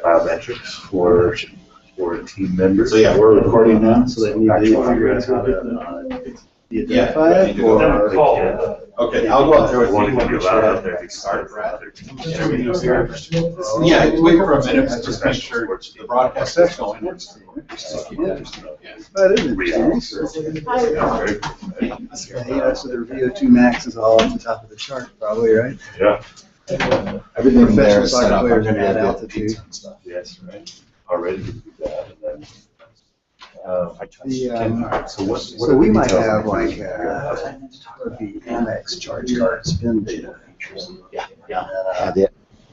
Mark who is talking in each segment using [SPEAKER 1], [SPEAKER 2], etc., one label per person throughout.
[SPEAKER 1] biometrics for team members.
[SPEAKER 2] So yeah, we're recording now.
[SPEAKER 3] So they need to figure out how to identify it, or
[SPEAKER 2] okay, I'll go out there with
[SPEAKER 1] Want
[SPEAKER 2] you.
[SPEAKER 1] to be allowed out there to start.
[SPEAKER 2] Yeah, wait for a minute, just make sure the broadcast is going.
[SPEAKER 3] that is interesting research. Yeah, so their VO2 max is all at the top of the chart, probably, right?
[SPEAKER 1] Yeah.
[SPEAKER 2] Everything there is
[SPEAKER 3] Professional
[SPEAKER 2] set up.
[SPEAKER 3] soccer
[SPEAKER 2] I'm
[SPEAKER 3] players
[SPEAKER 2] gonna
[SPEAKER 3] at
[SPEAKER 2] get
[SPEAKER 3] altitude.
[SPEAKER 2] and stuff.
[SPEAKER 1] Yes, right. Already to do that, and then.
[SPEAKER 3] So we might have like the Amex charge card spin data.
[SPEAKER 4] Yeah.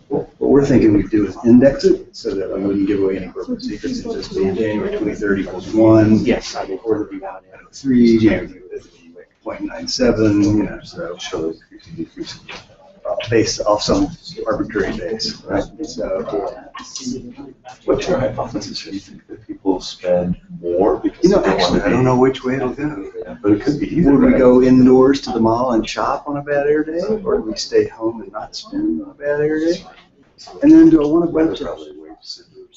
[SPEAKER 3] What we're thinking we do is index it so that we wouldn't give away any corporate secrets. It'd just be January 23rd equals 1.
[SPEAKER 4] Yes, I will.
[SPEAKER 3] Or the 3, January 0.97, you know, so
[SPEAKER 1] Show decrease.
[SPEAKER 3] based off some arbitrary base, right? So
[SPEAKER 1] What's your hypothesis? Do you think that people spend more because
[SPEAKER 3] you know,
[SPEAKER 1] they want
[SPEAKER 3] actually,
[SPEAKER 1] to
[SPEAKER 3] I don't know which way it'll go.
[SPEAKER 1] But it could be either.
[SPEAKER 3] Would we
[SPEAKER 1] right?
[SPEAKER 3] go indoors to the mall and shop on a bad air day, or do we stay home and not spend on a bad air day? And then do I want to
[SPEAKER 1] Weather
[SPEAKER 3] budget?
[SPEAKER 1] probably weighs into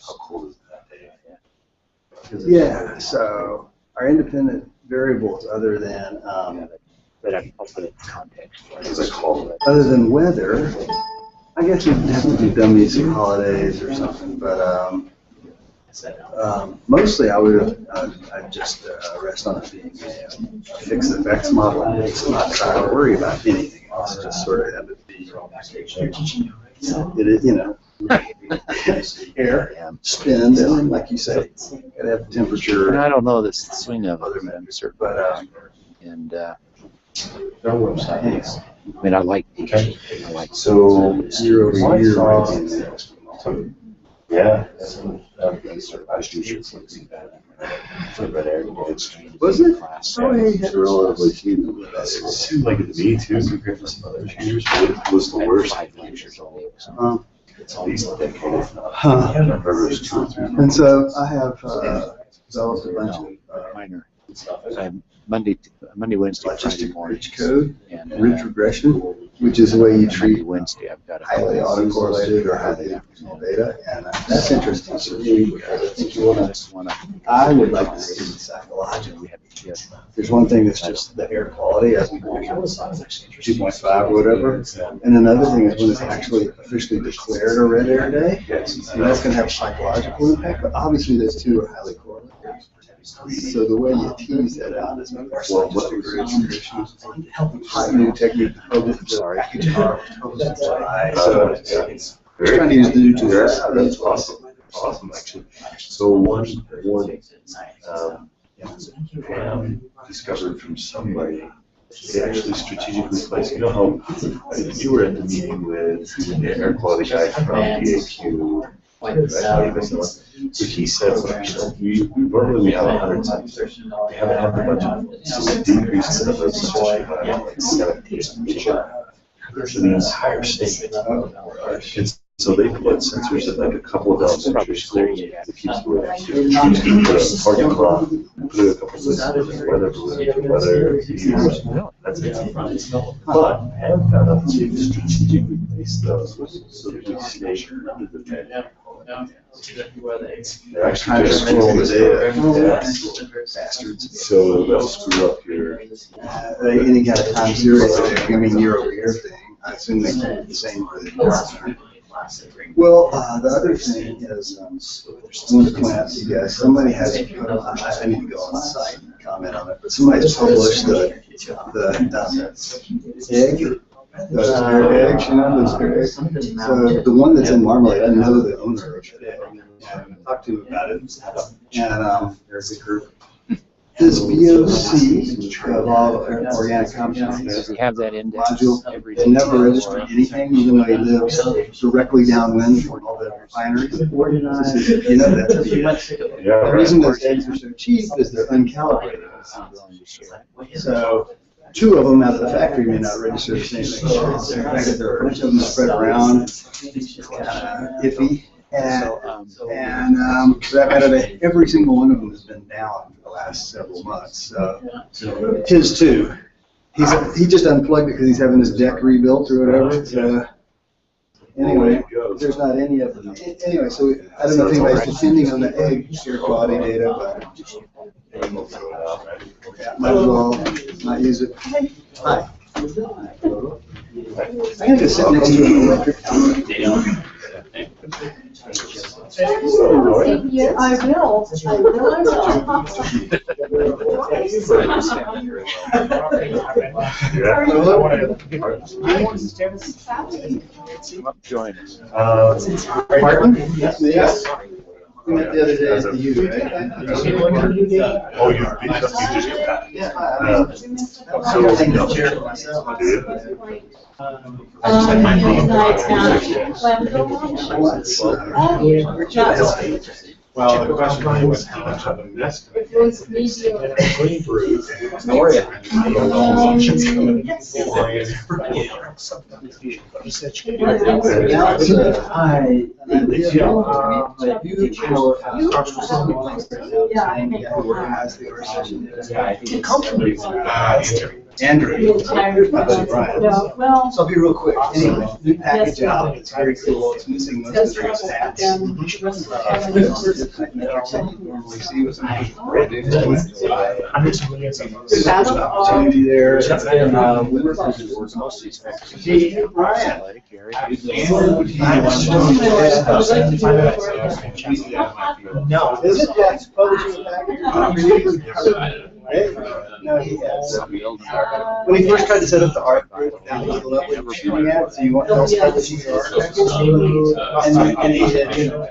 [SPEAKER 1] how cold is that day.
[SPEAKER 3] Yeah, so our independent variables other than
[SPEAKER 4] But I'll put it in context.
[SPEAKER 1] As I call it.
[SPEAKER 3] other than weather, I guess we'd have to do dummies and holidays or something, but mostly I would I'd just rest on it being a fixed effects model and just not try to worry about anything else. Just sort of have it be it is, you know, air spins, and then, like you say, gotta have temperature.
[SPEAKER 4] And I don't know the swing of
[SPEAKER 3] Other
[SPEAKER 4] it,
[SPEAKER 3] measures,
[SPEAKER 4] certain
[SPEAKER 3] but
[SPEAKER 4] and
[SPEAKER 1] Their website.
[SPEAKER 4] I mean, I like these. I like
[SPEAKER 1] So.
[SPEAKER 3] year over year,
[SPEAKER 1] Yeah. Certified teachers. For red air.
[SPEAKER 3] was it?
[SPEAKER 4] class.
[SPEAKER 3] Oh, he had relatively few.
[SPEAKER 1] It seemed like it to me too, compared to some other years, but it was the worst.
[SPEAKER 4] 5 lectures a week. So.
[SPEAKER 1] It's at least a decade, if not.
[SPEAKER 3] Huh.
[SPEAKER 1] I remember it was 2 or 3.
[SPEAKER 3] And so I have developed a bunch of
[SPEAKER 4] Minor. So I have Monday, Wednesday, Friday
[SPEAKER 3] logistic
[SPEAKER 4] morning.
[SPEAKER 3] rich code,
[SPEAKER 4] And
[SPEAKER 3] rich regression, which is the way you
[SPEAKER 4] Monday,
[SPEAKER 3] treat
[SPEAKER 4] Wednesday, I've got a
[SPEAKER 3] highly autocorrelated or highly optimal data, and that's interesting to me because I think you want to. I would like to see psychologically. There's one thing that's just the air quality as we measure 2.5 or whatever, and another thing is when it's actually officially declared a red air day, and that's going to have a psychological impact. But obviously, those two are highly correlated. So the way you tease that out is well, what new technique. Sorry. So it's trying to use the new tools.
[SPEAKER 1] That's awesome. Awesome, actually. So one warning, discovered from somebody, they actually strategically placed, you know how you were at the meeting with the air quality guy from DAQ, so he said, we normally have 100 sensors. We haven't had the budget, so we decreased the number of sensors by like 70. So the entire state. And so they put sensors at like a couple of elementary schools to keep the weather. Put a parking lot, put a couple of sensors in weather balloons, weather views. That's it. But I haven't found out to strategically place those so that we stay under the bed. They're actually just scroll the data.
[SPEAKER 3] Bastards.
[SPEAKER 1] So they'll screw up your.
[SPEAKER 3] Any kind of time series thing, I mean year over year thing, I assume they keep it the same for the year. Well, the other thing is, I want to point out to you guys, somebody has, I need to go on the site and comment on it, but somebody's published the egg, those air eggs, you know, those air eggs. So the one that's in Marmalade, I know the owner of it. I talked to him about it, and there's a group. This VOC of all organic compounds
[SPEAKER 4] Does he have that index
[SPEAKER 3] module,
[SPEAKER 4] every
[SPEAKER 3] they
[SPEAKER 4] day?
[SPEAKER 3] never registered anything, even though he lives directly downwind from all the refineries. You know that. The reason those eggs are so cheap is they're uncalibrated. So 2 of them out of the factory may not register the same thing. The fact that there are a bunch of them spread around is kind of iffy. And for that matter, every single one of them has been down for the last several months. So his too. He just unplugged it because he's having his deck rebuilt or whatever. anyway, there's not any of them. Anyway, so I don't know if anybody's depending on the egg air quality data, but might as well not use it. Hi. I'm gonna go sit next to an electric.
[SPEAKER 5] I will.
[SPEAKER 4] Come up, join us.
[SPEAKER 3] Pardon? Yes. We met the other day at the U, right?
[SPEAKER 1] Oh, you just got that.
[SPEAKER 3] Yeah.
[SPEAKER 1] So, no.
[SPEAKER 2] Well, the question was how much of them that's going to clean through.
[SPEAKER 3] Andrew, here's my buddy Brian.
[SPEAKER 5] Well.
[SPEAKER 3] So I'll be real quick. Anyway, new package out. It's very cool. It's missing most of the stats. Normally see what's opportunity there.
[SPEAKER 2] No.
[SPEAKER 3] Is it Jack's publishing package? No, he has. When he first tried to set up the art group, down to the level we were shooting at, so you want else publishing your art package? And he said, you know,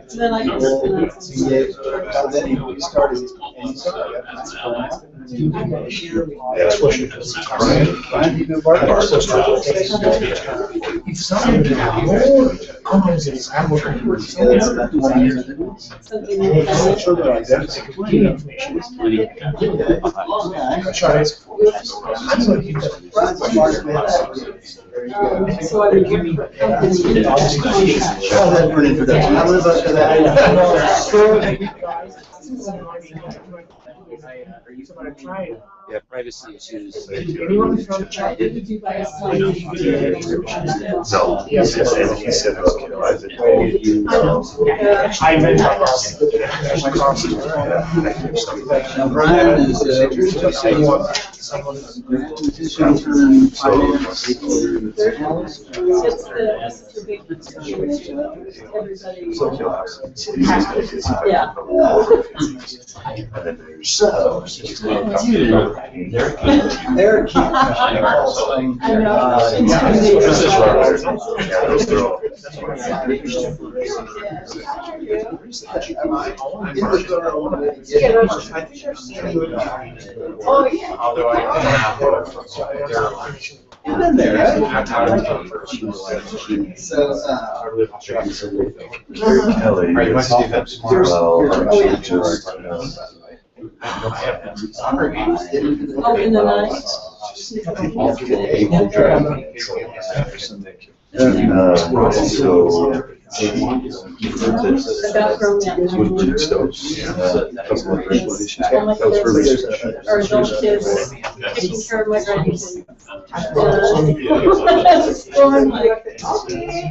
[SPEAKER 3] then he started, and he started.
[SPEAKER 1] That's what you do.
[SPEAKER 3] Brian, you know, Bart? How's that for an introduction? How was that for that?
[SPEAKER 4] Yeah, privacy issues.
[SPEAKER 1] No, he said,
[SPEAKER 3] Now, Brian is,
[SPEAKER 5] Yeah.
[SPEAKER 1] And then there's,
[SPEAKER 3] Eric.
[SPEAKER 5] I know. Oh, yeah.
[SPEAKER 2] Although I
[SPEAKER 3] You've been there, right? So,
[SPEAKER 1] Kelly,
[SPEAKER 2] Right, you might see that tomorrow.
[SPEAKER 5] Oh, in the night. Or adult kids taking care of my grandkids. So I'm like, okay,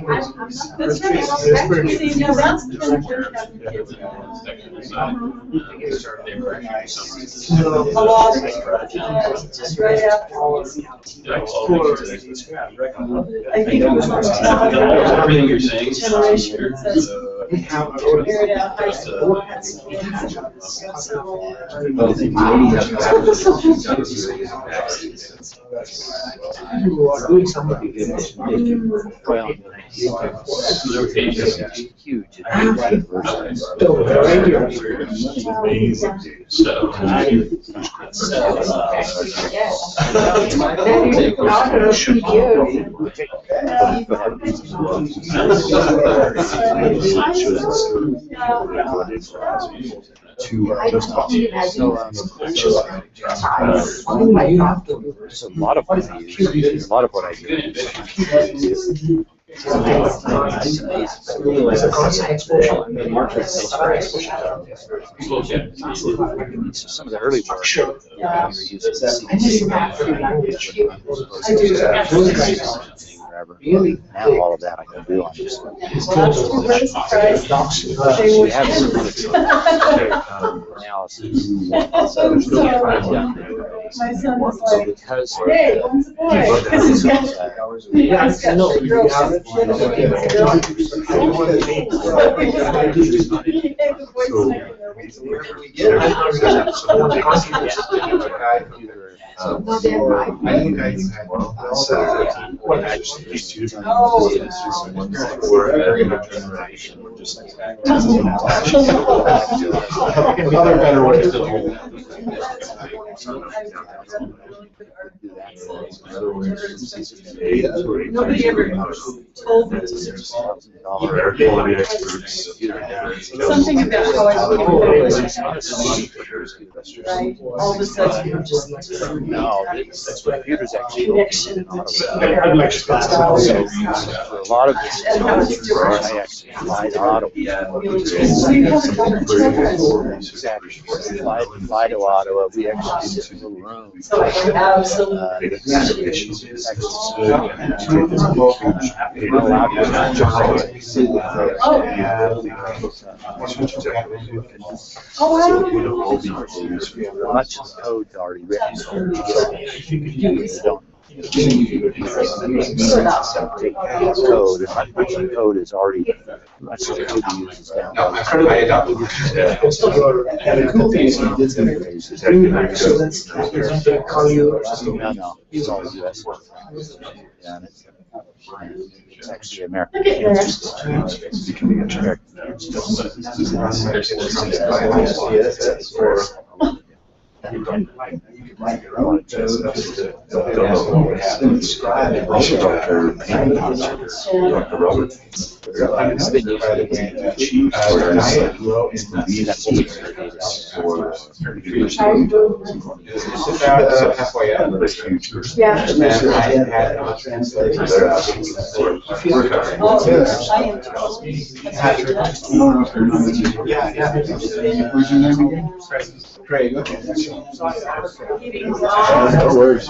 [SPEAKER 5] that's right. See, now that's kind of having kids. A lot, just right after. I think it was
[SPEAKER 6] Everything you're saying.
[SPEAKER 5] generation that says, aired out high school, had some kids.
[SPEAKER 4] Well, huge. There's a lot of what I use. A lot of what I do. Some of the early work. wherever. Now all of that I can do on just.
[SPEAKER 5] Well, we're surprised. They
[SPEAKER 4] We
[SPEAKER 5] would-
[SPEAKER 4] have some analysis.
[SPEAKER 5] My son was like,
[SPEAKER 4] Because
[SPEAKER 5] hey, when's the boy? Because he's got, he's got
[SPEAKER 2] No,
[SPEAKER 5] the girl.
[SPEAKER 2] Other better ways to do
[SPEAKER 5] Nobody ever told me.
[SPEAKER 1] Air quality experts.
[SPEAKER 5] Something about how I look at right? All of a sudden, you're just.
[SPEAKER 4] no, that's what computers actually
[SPEAKER 5] Connection.
[SPEAKER 4] located in Ottawa. So for a lot of this, I actually fly to Ottawa. Exactly. Fly to Ottawa. We actually sit in a little room.
[SPEAKER 5] So I absolutely. Oh, wow.
[SPEAKER 4] Much of the code's already written. You don't. Take code, and much of the code is already, much of the code you use is down.
[SPEAKER 2] And the cool thing is he did some call you.
[SPEAKER 4] No, it's all US. Yeah, and it's actually American.
[SPEAKER 5] Look at there.
[SPEAKER 1] Dr. Robert.
[SPEAKER 4] It's been used
[SPEAKER 2] Halfway out.
[SPEAKER 5] Yeah.
[SPEAKER 3] What's your name again? Craig, okay.
[SPEAKER 1] No worries.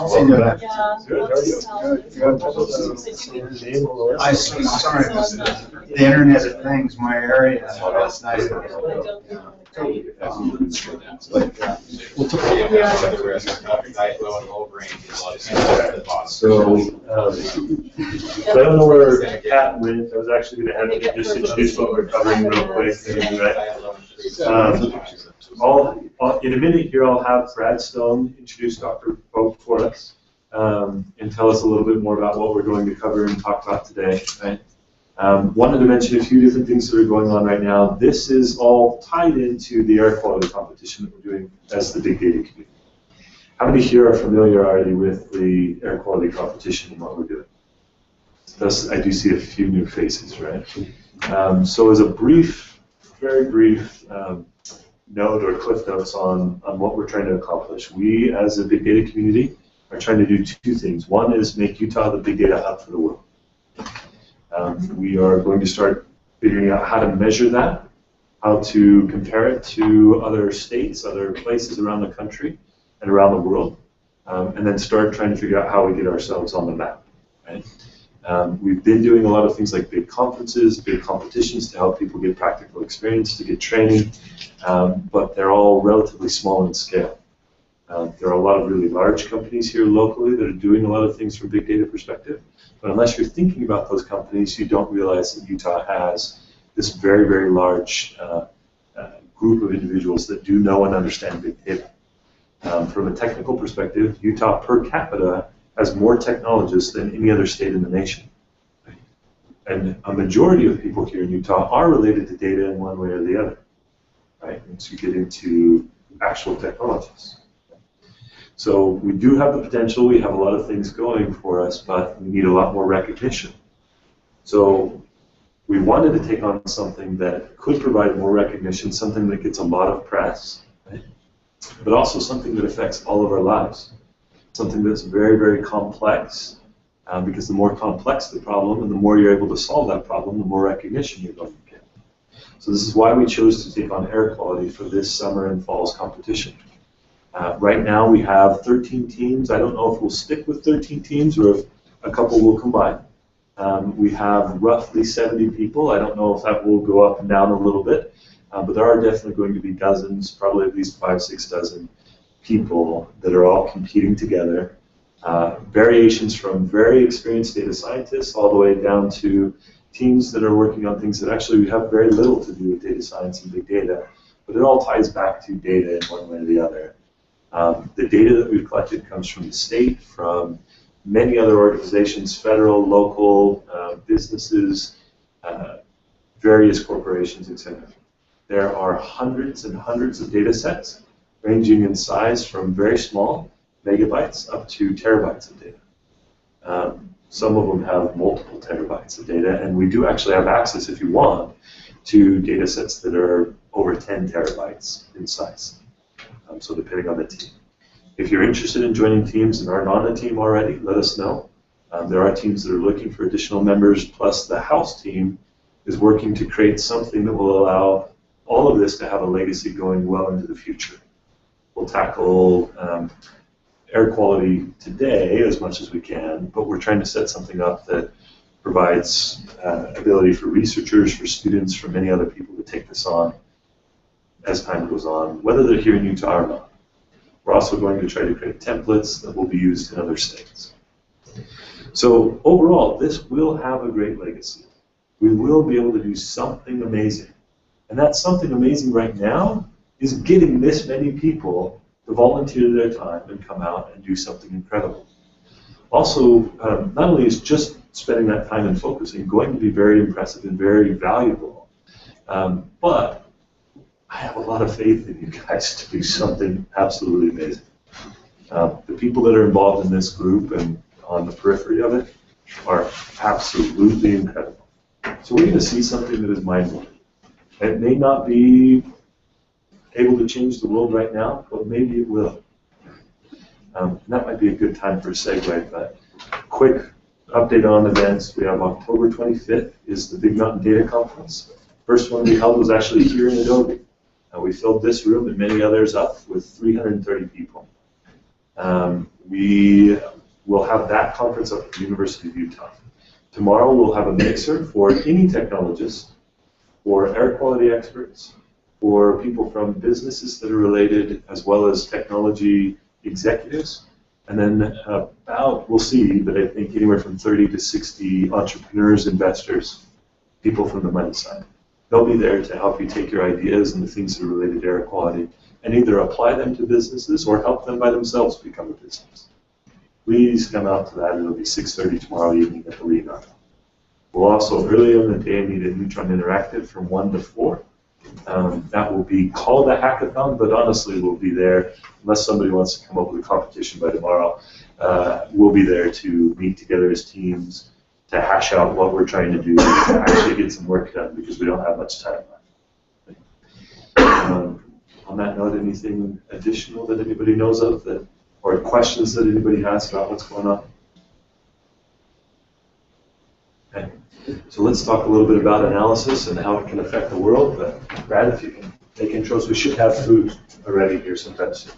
[SPEAKER 3] I see, sorry, the Internet of Things, my area, so that's nice.
[SPEAKER 1] So, I don't know where Pat went. I was actually going to have him just introduce what we're covering real quick. In a minute here, I'll have Brad Stone introduce Dr. Pope for us and tell us a little bit more about what we're going to cover and talk about today. Right? Wanted to mention a few different things that are going on right now. This is all tied into the air quality competition that we're doing as the Big Data community. How many here are familiar already with the air quality competition and what we're doing? Thus, I do see a few new faces, right? So as a brief, very brief note or cliff notes on what we're trying to accomplish. We, as a big data community, are trying to do two things. One is make Utah the big data hub for the world. We are going to start figuring out how to measure that, how to compare it to other states, other places around the country and around the world, and then start trying to figure out how we get ourselves on the map. Right? We've been doing a lot of things like big conferences, big competitions to help people get practical experience, to get training, but they're all relatively small in scale. There are a lot of really large companies here locally that are doing a lot of things from a big data perspective, but unless you're thinking about those companies, you don't realize that Utah has this very, very large group of individuals that do know and understand big data. From a technical perspective, Utah per capita has more technologists than any other state in the nation. And a majority of people here in Utah are related to data in one way or the other. Right? And so you get into actual technologists. So we do have the potential, we have a lot of things going for us, but we need a lot more recognition. So we wanted to take on something that could provide more recognition, something that gets a lot of press, right? But also something that affects all of our lives. Something that's very, very complex, because the more complex the problem and the more you're able to solve that problem, the more recognition you're going to get. So this is why we chose to take on air quality for this summer and fall's competition. Right now we have 13 teams. I don't know if we'll stick with 13 teams or if a couple will combine. We have roughly 70 people. I don't know if that will go up and down a little bit, but there are definitely going to be dozens, probably at least 5, 6 dozen people that are all competing together. Variations from very experienced data scientists all the way down to teams that are working on things that actually have very little to do with data science and big data, but it all ties back to data in one way or the other. The data that we've collected comes from the state, from many other organizations, federal, local, businesses, various corporations, etc. There are hundreds and hundreds of data sets ranging in size from very small, megabytes, up to terabytes of data. Some of them have multiple terabytes of data, and we do actually have access, if you want, to data sets that are over 10 terabytes in size. So depending on the team. If you're interested in joining teams and aren't on a team already, let us know. There are teams that are looking for additional members, plus the house team is working to create something that will allow all of this to have a legacy going well into the future. We'll tackle air quality today as much as we can, but we're trying to set something up that provides ability for researchers, for students, for many other people to take this on as time goes on, whether they're here in Utah or not. We're also going to try to create templates that will be used in other states. So overall, this will have a great legacy. We will be able to do something amazing. And that something amazing right now is getting this many people to volunteer their time and come out and do something incredible. Also, not only is just spending that time and focusing going to be very impressive and very valuable, but I have a lot of faith in you guys to do something absolutely amazing. The people that are involved in this group and on the periphery of it are absolutely incredible. So we're going to see something that is mind-blowing. It may not be able to change the world right now, but maybe it will. And that might be a good time for a segue, but quick update on events. We have October 25th is the Big Mountain Data Conference. First one we held was actually here in Adobe. We filled this room and many others up with 330 people. We will have that conference up at the University of Utah. Tomorrow we'll have a mixer for any technologists, for air quality experts, for people from businesses that are related, as well as technology executives. And then we'll see, but I think anywhere from 30 to 60 entrepreneurs, investors, people from the money side. They'll be there to help you take your ideas and the things that are related to air quality and either apply them to businesses or help them by themselves become a business. Please come out to that. It'll be 6:30 tomorrow evening at the Liga. We'll also, earlier in the day, meet at Neutron Interactive from 1 to 4. That will be called a hackathon, but honestly we'll be there, unless somebody wants to come up with a competition by tomorrow, we'll be there to meet together as teams, to hash out what we're trying to do, to actually get some work done, because we don't have much time left. On that note, anything additional that anybody knows of, or questions that anybody has about what's going on? Okay. So let's talk a little bit about analysis and how it can affect the world. But Brad, if you can make intros, we should have food already here sometime soon.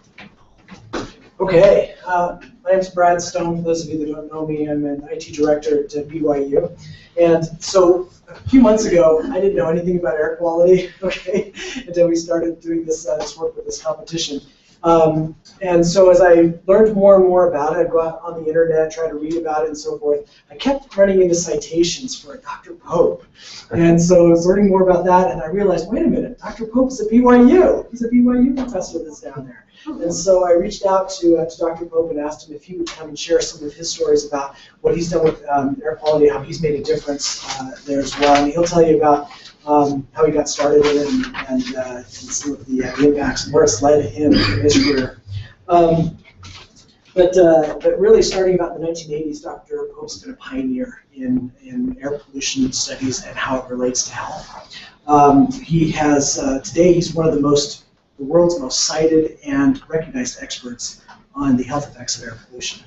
[SPEAKER 2] Okay, my name's Brad Stone. For those of you that don't know me, I'm an IT director at BYU. And so a few months ago, I didn't know anything about air quality, okay, until we started doing this work with this competition. And so as I learned more and more about it, I'd go out on the internet, try to read about it and so forth. I kept running into citations for Dr. Pope. And so I was learning more about that, and I realized, wait a minute, Dr. Pope's at BYU. He's a BYU professor that's down there. And so I reached out to Dr. Pope and asked him if he would come and share some of his stories about what he's done with air quality, how he's made a difference there as well. And he'll tell you about how he got started in it and some of the impacts and where it's led him in his career. But really, starting about the 1980s, Dr. Pope's been a pioneer in air pollution studies and how it relates to health. He has today he's one of the world's most cited and recognized experts on the health effects of air pollution.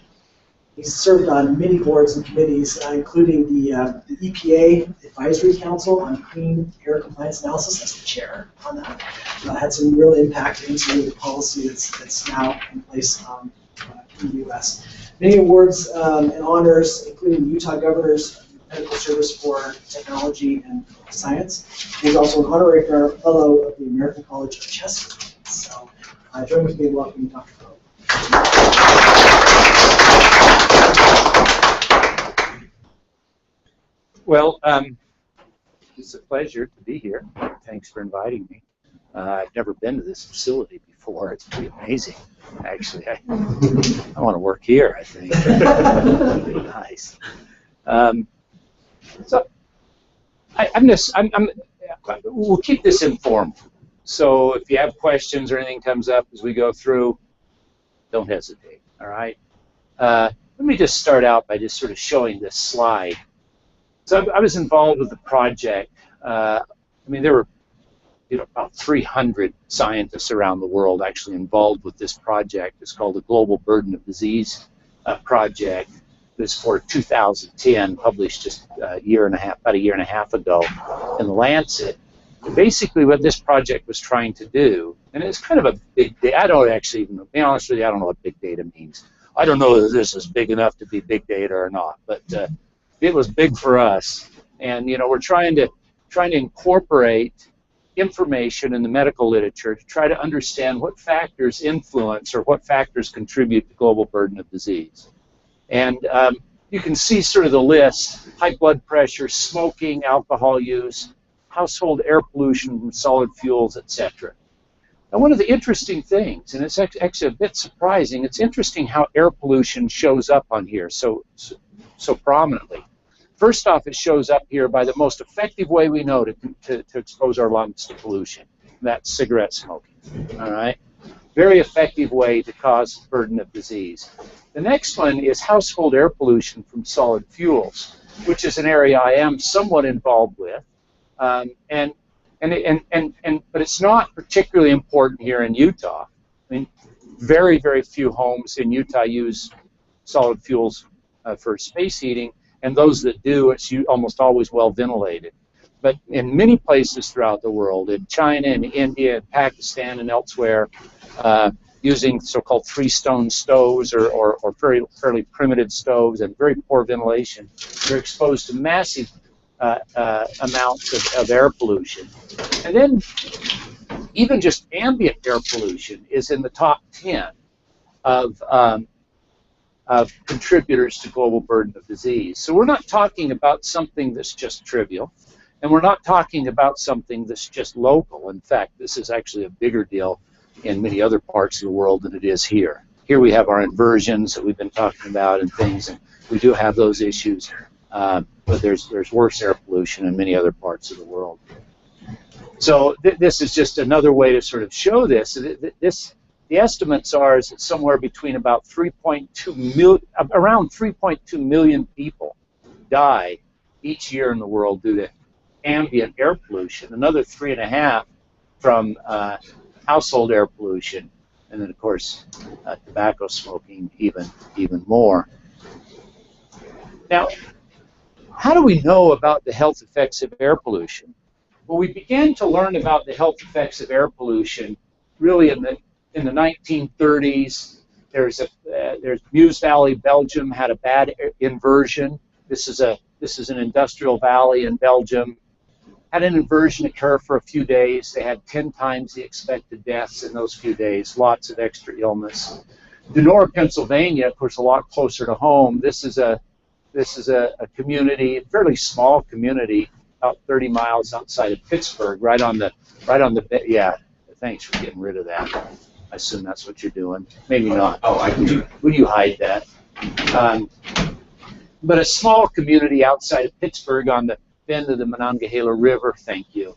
[SPEAKER 2] He's served on many boards and committees, including the EPA Advisory Council on Clean Air Compliance Analysis as the chair on that. Had some real impact into the policy that's now in place in the U.S. Many awards and honors, including the Utah Governor's medical service for technology and science. He's also an honorary fellow of the American College of Chest. So join with me in welcoming Dr. Pope.
[SPEAKER 7] Well, it's a pleasure to be here. Thanks for inviting me. I've never been to this facility before. It's pretty amazing, actually. I want to work here, I think. Nice. So we'll keep this informal. So if you have questions or anything comes up as we go through, don't hesitate, all right? Let me just start out by just sort of showing this slide. So I was involved with the project. I mean, there were about 300 scientists around the world actually involved with this project. It's called the Global Burden of Disease Project. It was for 2010, published just about a year and a half ago in The Lancet. Basically, what this project was trying to do, and it's kind of a big data. I don't actually even, to be honest with you, I don't know what big data means. I don't know that this is big enough to be big data or not, but it was big for us. And we're trying to incorporate information in the medical literature to try to understand what factors influence or what factors contribute to global burden of disease. And you can see sort of the list: high blood pressure, smoking, alcohol use, household air pollution from solid fuels, etc. Now, one of the interesting things, and it's actually a bit surprising, it's interesting how air pollution shows up on here so prominently. First off, it shows up here by the most effective way we know to expose our lungs to pollution. That's cigarette smoking, all right? Very effective way to cause burden of disease. The next one is household air pollution from solid fuels, which is an area I am somewhat involved with. But it's not particularly important here in Utah. I mean, very, very few homes in Utah use solid fuels for space heating. And those that do, it's almost always well ventilated. But in many places throughout the world, in China, in India, in Pakistan, and elsewhere, using so-called three-stone stoves or fairly primitive stoves and very poor ventilation, they're exposed to massive amounts of air pollution. And then even just ambient air pollution is in the top 10 of contributors to global burden of disease. So we're not talking about something that's just trivial, and we're not talking about something that's just local. In fact, this is actually a bigger deal in many other parts of the world than it is here. Here we have our inversions that we've been talking about and things, and we do have those issues, but there's worse air pollution in many other parts of the world. So this is just another way to sort of show this. The estimates are is that somewhere between about around 3.2 million people die each year in the world due to ambient air pollution. Another 3.5 from household air pollution, and then of course tobacco smoking even more. Now, how do we know about the health effects of air pollution? Well, we began to learn about the health effects of air pollution really in the 1930s. There's Meuse Valley, Belgium, had a bad inversion. This is an industrial valley in Belgium. Had an inversion occur for a few days. They had 10 times the expected deaths in those few days. Lots of extra illness. Denora, Pennsylvania, of course, a lot closer to home. This is a community, a fairly small community, about 30 miles outside of Pittsburgh, right on the yeah. Thanks for getting rid of that. I assume that's what you're doing. Maybe not. Oh, would you hide that? But a small community outside of Pittsburgh on the bend of the Monongahela River. Thank you.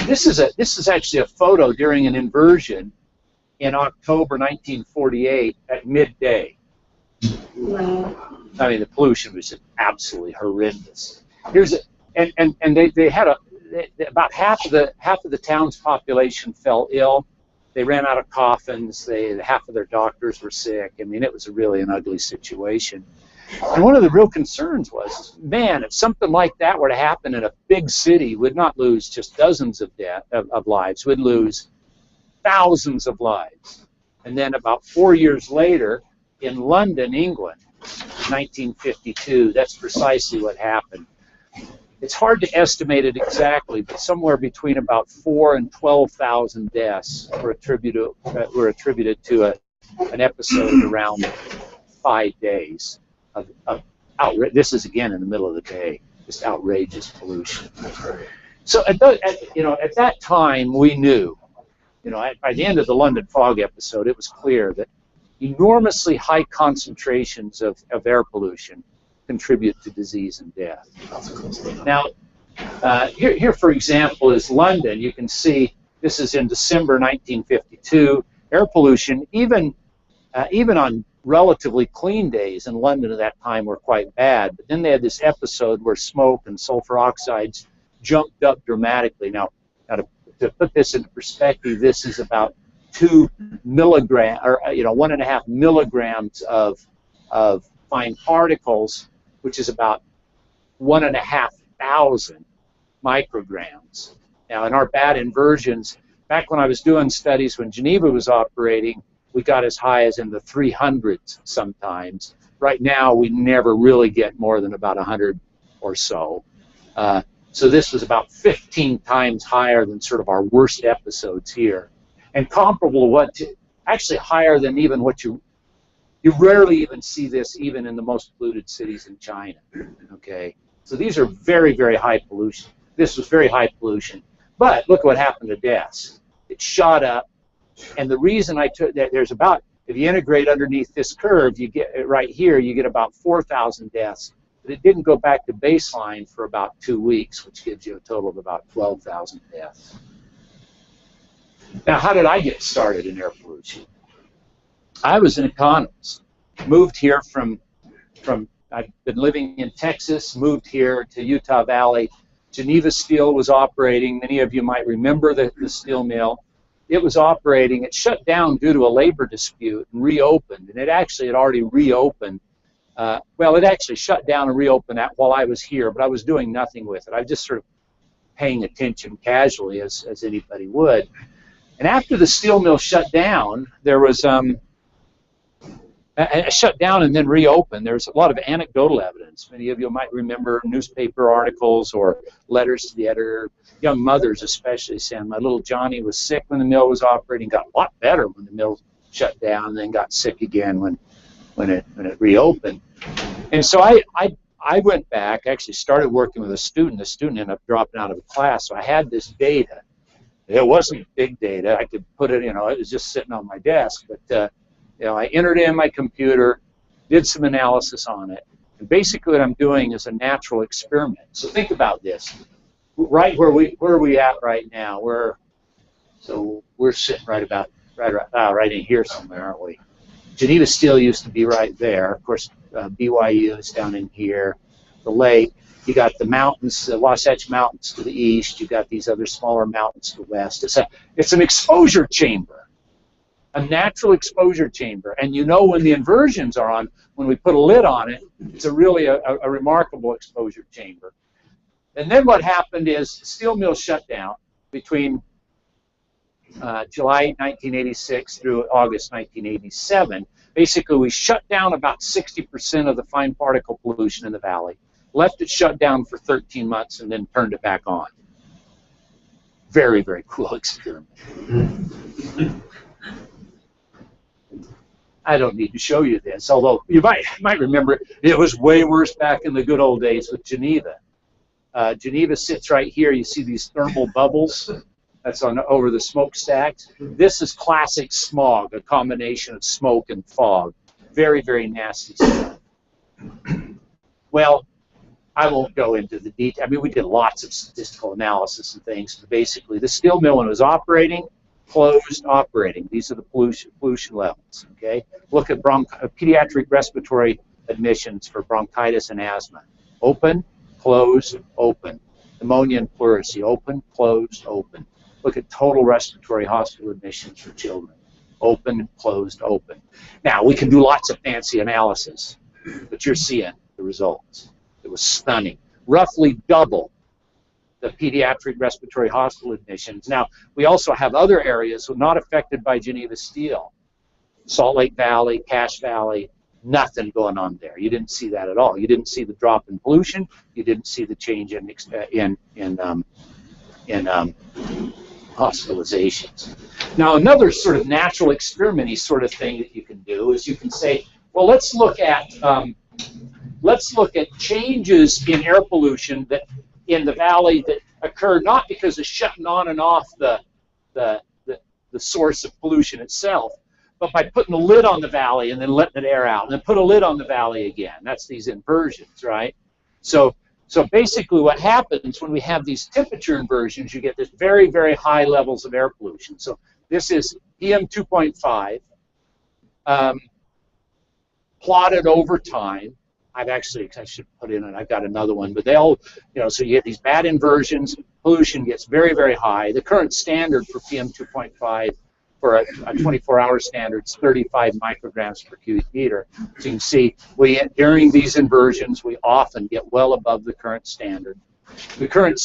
[SPEAKER 7] This is actually a photo during an inversion in October 1948 at midday. Wow. I mean, the pollution was just absolutely horrendous. And they had about half of the town's population fell ill. They ran out of coffins. Half of their doctors were sick. I mean, it was really an ugly situation. And one of the real concerns was, man, if something like that were to happen in a big city, we'd not lose just dozens of lives. We'd lose thousands of lives. And then about 4 years later, in London, England, 1952. That's precisely what happened. It's hard to estimate it exactly, but somewhere between about 4,000 and 12,000 deaths were attributed to an episode around 5 days of this is again in the middle of the day, just outrageous pollution. So at that time we knew, by the end of the London fog episode, it was clear that enormously high concentrations of air pollution contribute to disease and death. Now, here, for example, is London. You can see this is in December 1952. Air pollution, even on relatively clean days in London at that time, were quite bad. But then they had this episode where smoke and sulfur oxides jumped up dramatically. Now to put this into perspective, this is about 2 milligrams, or 1.5 milligrams of fine particles, which is about 1,500 micrograms. Now, in our bad inversions, back when I was doing studies when Geneva was operating, we got as high as in the 300s sometimes. Right now, we never really get more than about 100 or so. So this was about 15 times higher than sort of our worst episodes here, and comparable to actually higher than even what you rarely even see this even in the most polluted cities in China. Okay, so these are very, very high pollution. This was very high pollution, but look what happened to deaths. It shot up, and the reason I took that, there's about, if you integrate underneath this curve, you get right here, you get about 4,000 deaths. But it didn't go back to baseline for about 2 weeks, which gives you a total of about 12,000 deaths. Now, how did I get started in air pollution? I was an economist. Moved here from I've been living in Texas, moved here to Utah Valley. Geneva Steel was operating. Many of you might remember the steel mill. It was operating. It shut down due to a labor dispute and reopened. And it actually had already reopened. Well, it actually shut down and reopened that while I was here, but I was doing nothing with it. I was just sort of paying attention casually, as anybody would. And after the steel mill shut down, there was shut down and then reopened. There's a lot of anecdotal evidence. Many of you might remember newspaper articles or letters to the editor, young mothers especially, saying, my little Johnny was sick when the mill was operating, got a lot better when the mill shut down, and then got sick again when it reopened. And so I went back, actually started working with a student. The student ended up dropping out of the class, so I had this data. It wasn't big data. I could put it, it was just sitting on my desk, but I entered in my computer, did some analysis on it, and basically what I'm doing is a natural experiment. So think about this. Right where are we at right now? We're sitting right in here somewhere, aren't we? Geneva Steel used to be right there. Of course, BYU is down in here. The lake. You got the mountains, the Wasatch Mountains to the east. You got these other smaller mountains to the west. It's an exposure chamber, a natural exposure chamber. And when the inversions are on, when we put a lid on it, it's really a remarkable exposure chamber. And then what happened is the steel mill shut down between July 1986 through August 1987. Basically, we shut down about 60% of the fine particle pollution in the valley, left it shut down for 13 months, and then turned it back on. Very, very cool experiment. I don't need to show you this, although you might remember it was way worse back in the good old days with Geneva. Geneva sits right here. You see these thermal bubbles. That's over the smokestacks. This is classic smog, a combination of smoke and fog. Very, very nasty stuff. Well, I won't go into the detail. I mean, we did lots of statistical analysis and things. But basically, the steel mill, when it was operating, closed, operating. These are the pollution levels. Okay. Look at pediatric respiratory admissions for bronchitis and asthma. Open, closed, open. Pneumonia and pleurisy. Open, closed, open. Look at total respiratory hospital admissions for children. Open, closed, open. Now, we can do lots of fancy analysis, but you're seeing the results. It was stunning. Roughly double the pediatric respiratory hospital admissions. Now, we also have other areas not affected by Geneva Steel. Salt Lake Valley, Cache Valley, Nothing going on there. You didn't see that at all. You didn't see the drop in pollution. You didn't see the change in hospitalizations. Now, another sort of natural experimenty sort of thing that you can do is you can say, well, let's look at changes in air pollution that in the valley that occur not because of shutting on and off the source of pollution itself, but by putting a lid on the valley and then letting it air out, and then put a lid on the valley again. That's these inversions, right? So basically what happens when we have these temperature inversions, you get this very, very high levels of air pollution. So this is PM 2.5 plotted over time. I should put in it, I've got another one, but they all, so you get these bad inversions, pollution gets very, very high. The current standard for PM 2.5 for a 24-hour standard is 35 micrograms per cubic meter. So you can see during these inversions, we often get well above the current standard. The current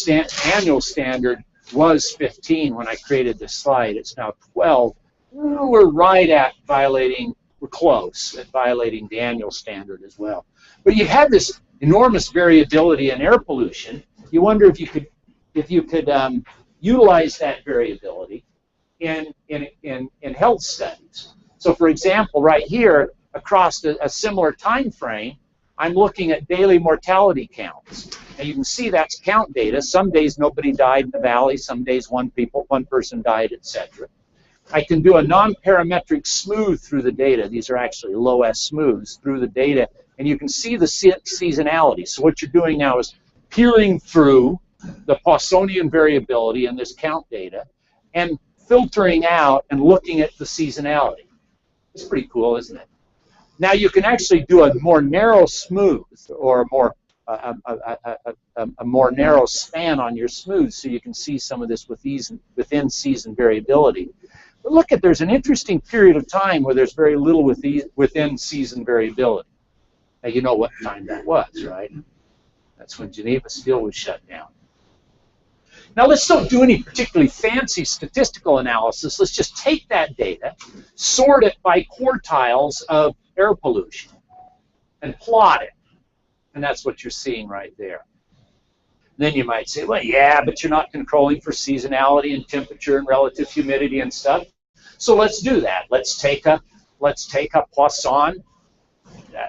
[SPEAKER 7] annual standard was 15 when I created this slide. It's now 12. We're right at we're close at violating the annual standard as well. But you have this enormous variability in air pollution. You wonder if you could utilize that variability in health studies. So, for example, right here across a similar time frame, I'm looking at daily mortality counts, and you can see that's count data. Some days nobody died in the valley. Some days one person died, etc. I can do a non-parametric smooth through the data. These are actually low S smooths through the data, and you can see the seasonality. So what you're doing now is peering through the Poissonian variability in this count data and filtering out and looking at the seasonality. It's pretty cool, isn't it? Now you can actually do a more narrow smooth or a more narrow span on your smooth, so you can see some of this within season variability. But look at, there's an interesting period of time where there's very little within season variability. Now you know what time that was, right? That's when Geneva Steel was shut down. Now let's don't do any particularly fancy statistical analysis. Let's just take that data, sort it by quartiles of air pollution, and plot it. And that's what you're seeing right there. Then you might say, well, yeah, but you're not controlling for seasonality and temperature and relative humidity and stuff. So let's do that. Let's take a Poisson.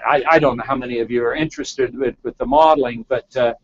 [SPEAKER 7] I don't know how many of you are interested with the modeling, but the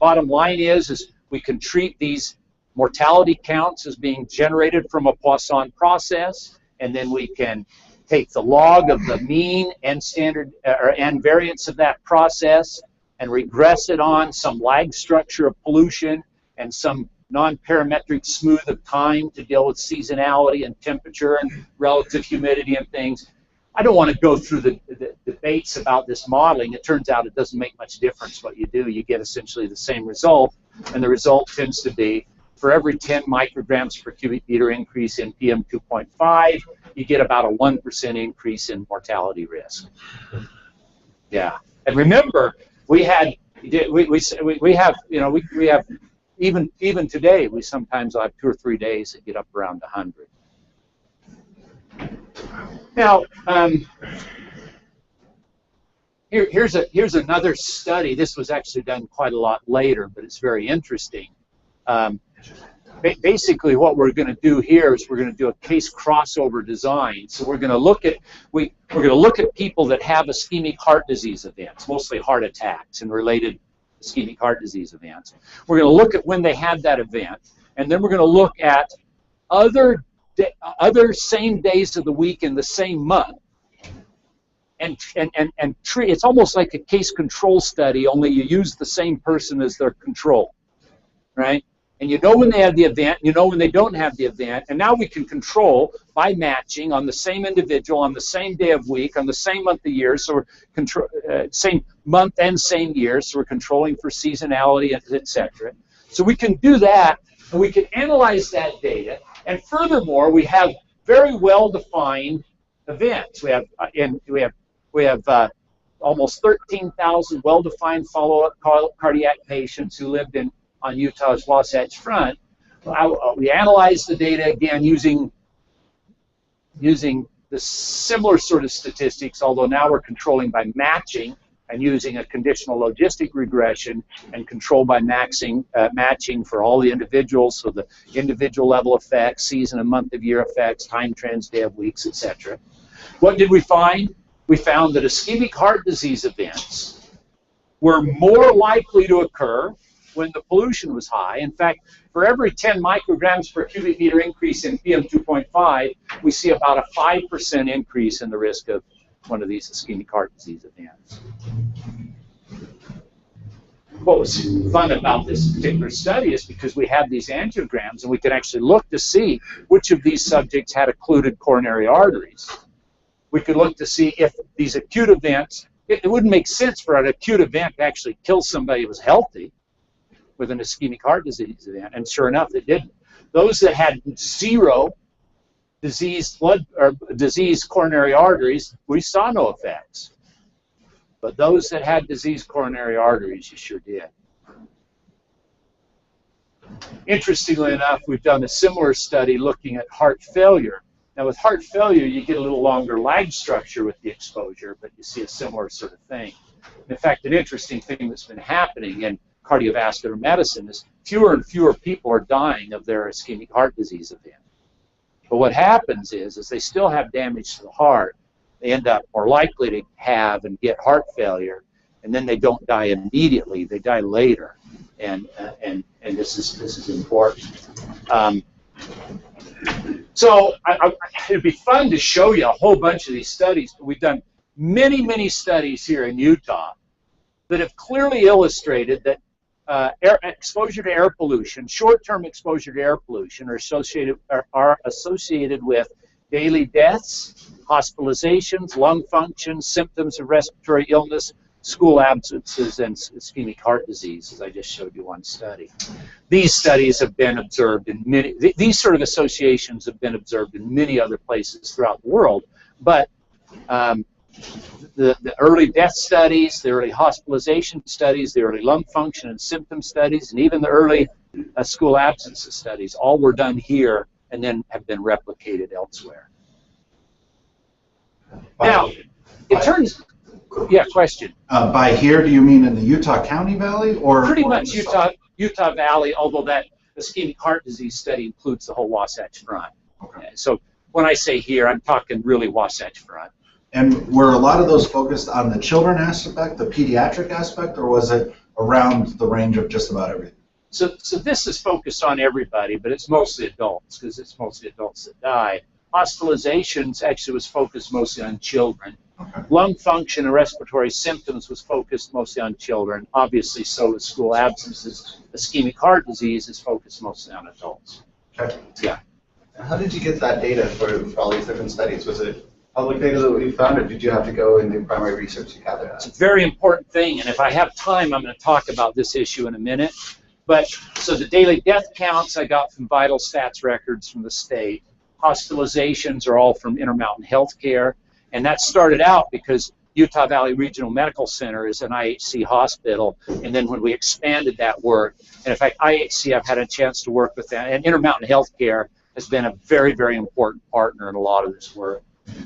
[SPEAKER 7] bottom line is we can treat these mortality counts as being generated from a Poisson process, and then we can take the log of the mean and standard and variance of that process and regress it on some lag structure of pollution and some non-parametric smooth of time to deal with seasonality and temperature and relative humidity and things. I don't want to go through the debates about this modeling. It turns out it doesn't make much difference what you do. You get essentially the same result, and the result tends to be for every 10 micrograms per cubic meter increase in PM 2.5, you get about a 1% increase in mortality risk. Yeah, and remember, we have even today we sometimes have 2 or 3 days that get up around 100. Now, here's another study. This was actually done quite a lot later, but it's very interesting. Basically, what we're going to do here is we're going to do a case crossover design. So we're going to look at people that have ischemic heart disease events, mostly heart attacks and related ischemic heart disease events. We're going to look at when they had that event, and then we're going to look at other same days of the week in the same month, and treat. It's almost like a case control study, only you use the same person as their control, right? And you know when they have the event, you know when they don't have the event, and now we can control by matching on the same individual, on the same day of week, on the same month of year, so we're same month and same year, so we're controlling for seasonality, etc. So we can do that, and we can analyze that data, and furthermore, we have very well-defined events. We have almost 13,000 well-defined follow-up cardiac patients who lived on Utah's Wasatch Front. We analyzed the data again using the similar sort of statistics, although now we're controlling by matching and using a conditional logistic regression and control by matching for all the individuals, so the individual level effects, season and month of year effects, time trends, day of weeks, etc. What did we find? We found that ischemic heart disease events were more likely to occur when the pollution was high. In fact, for every 10 micrograms per cubic meter increase in PM2.5, we see about a 5% increase in the risk of one of these ischemic heart disease events. What was fun about this particular study is because we had these angiograms and we could actually look to see which of these subjects had occluded coronary arteries. We could look to see if these acute events, it wouldn't make sense for an acute event to actually kill somebody who was healthy with an ischemic heart disease event, and sure enough, it didn't. Those that had zero diseased coronary arteries, we saw no effects. But those that had diseased coronary arteries, you sure did. Interestingly enough, we've done a similar study looking at heart failure. Now, with heart failure, you get a little longer lag structure with the exposure, but you see a similar sort of thing. In fact, an interesting thing that's been happening in cardiovascular medicine is fewer and fewer people are dying of their ischemic heart disease event. But what happens is they still have damage to the heart. They end up more likely to have and get heart failure, and then they don't die immediately. They die later, and this is important. So it'd be fun to show you a whole bunch of these studies. But we've done many, many studies here in Utah that have clearly illustrated that exposure to air pollution, short-term exposure to air pollution, are associated with daily deaths, hospitalizations, lung function, symptoms of respiratory illness, school absences, and ischemic heart disease, as I just showed you one study. These studies have been observed in many, these sort of associations have been observed in many other places throughout the world, but the early death studies, the early hospitalization studies, the early lung function and symptom studies, and even the early school absences studies, all were done here and then have been replicated elsewhere. Now, it turns, yeah, question.
[SPEAKER 8] By here, do you mean in the Utah County Valley, or
[SPEAKER 7] pretty much Utah Valley? Although that ischemic heart disease study includes the whole Wasatch Front. Okay. So when I say here, I'm talking really Wasatch Front.
[SPEAKER 8] And were a lot of those focused on the children aspect, the pediatric aspect, or was it around the range of just about everything?
[SPEAKER 7] So this is focused on everybody, but it's mostly adults because it's mostly adults that die. Hospitalizations actually was focused mostly on children. Okay. Lung function and respiratory symptoms was focused mostly on children. Obviously, so is school absences. Ischemic heart disease is focused mostly on adults.
[SPEAKER 8] Okay.
[SPEAKER 7] Yeah.
[SPEAKER 9] How did you get that data for all these different studies? Was it public data that you found, or did you have to go and do primary research to gather that?
[SPEAKER 7] It's a very important thing, and if I have time, I'm going to talk about this issue in a minute. But so the daily death counts I got from vital stats records from the state. Hospitalizations are all from Intermountain Healthcare, and that started out because Utah Valley Regional Medical Center is an IHC hospital, and then when we expanded that work, and in fact IHC, I've had a chance to work with that, and Intermountain Healthcare has been a very, very important partner in a lot of this work.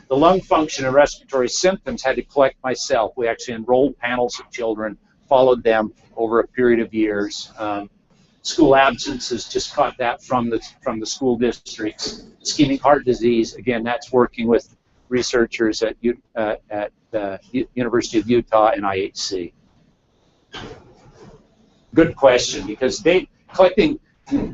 [SPEAKER 7] The lung function and respiratory symptoms had to collect myself. We actually enrolled panels of children, followed them over a period of years. School absences, just caught that from the school districts. Ischemic heart disease, again, that's working with researchers at the University of Utah and IHC. Good question, because collecting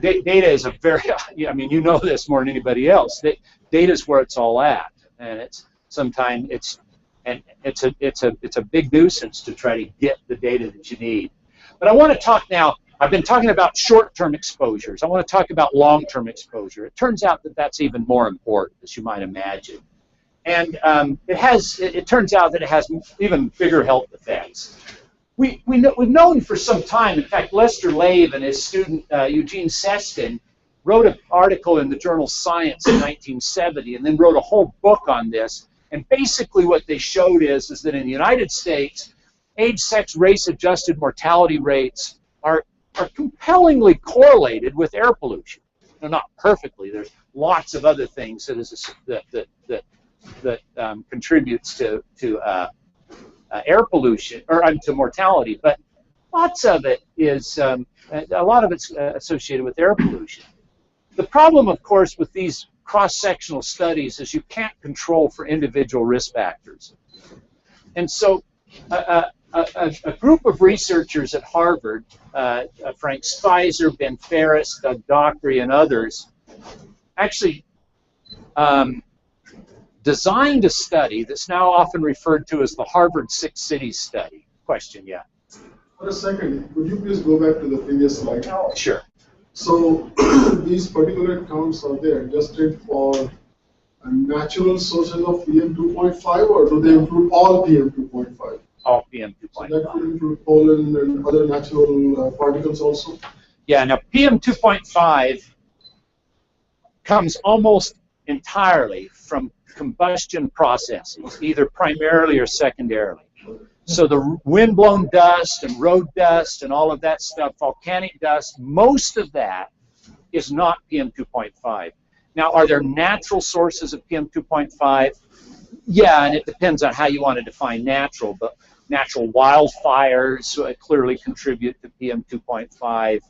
[SPEAKER 7] data is a very, I mean, you know this more than anybody else. Data is where it's all at, and it's sometimes it's a big nuisance to try to get the data that you need. But I want to talk now. I've been talking about short-term exposures. I want to talk about long-term exposure. It turns out that that's even more important, as you might imagine. And it turns out that it has even bigger health effects. We've known for some time, in fact, Lester Lave and his student Eugene Seston wrote an article in the journal Science in 1970 and then wrote a whole book on this. And basically what they showed is that in the United States, age, sex, race-adjusted mortality rates are compellingly correlated with air pollution. Now, not perfectly. There's lots of other things that contributes to air pollution or to mortality, but lots of it is a lot of it's associated with air pollution. The problem, of course, with these cross-sectional studies is you can't control for individual risk factors, and so a group of researchers at Harvard, Frank Spicer, Ben Ferris, Doug Dockery, and others, actually designed a study that's now often referred to as the Harvard 6 Cities study. Question, yeah?
[SPEAKER 10] For a second, could you please go back to the previous slide?
[SPEAKER 7] Oh, sure.
[SPEAKER 10] So these particular counts, are they adjusted for natural sources of PM 2.5, or do they include all PM 2.5?
[SPEAKER 7] All PM 2.5.
[SPEAKER 10] So that could include pollen and other natural particles also?
[SPEAKER 7] Yeah, now PM 2.5 comes almost entirely from combustion processes, either primarily or secondarily. So the wind-blown dust and road dust and all of that stuff, volcanic dust, most of that is not PM 2.5. Now, are there natural sources of PM 2.5? Yeah, and it depends on how you want to define natural, but natural wildfires clearly contribute to PM 2.5.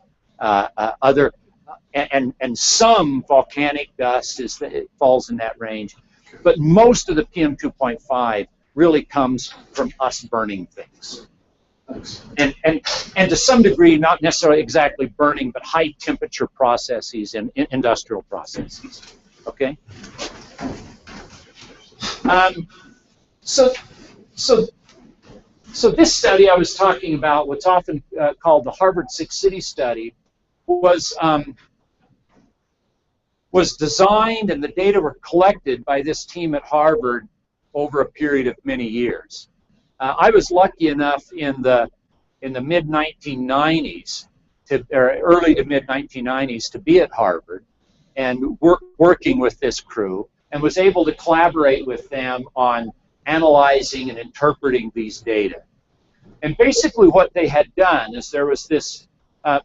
[SPEAKER 7] And some volcanic dust it falls in that range. But most of the PM 2.5 really comes from us burning things. And to some degree, not necessarily exactly burning, but high temperature processes and industrial processes. Okay? So this study I was talking about, what's often called the Harvard 6 Cities study, was designed and the data were collected by this team at Harvard over a period of many years. I was lucky enough in the mid-1990s, or early to mid-1990s, to be at Harvard and working with this crew, and was able to collaborate with them on analyzing and interpreting these data. And basically what they had done is there was this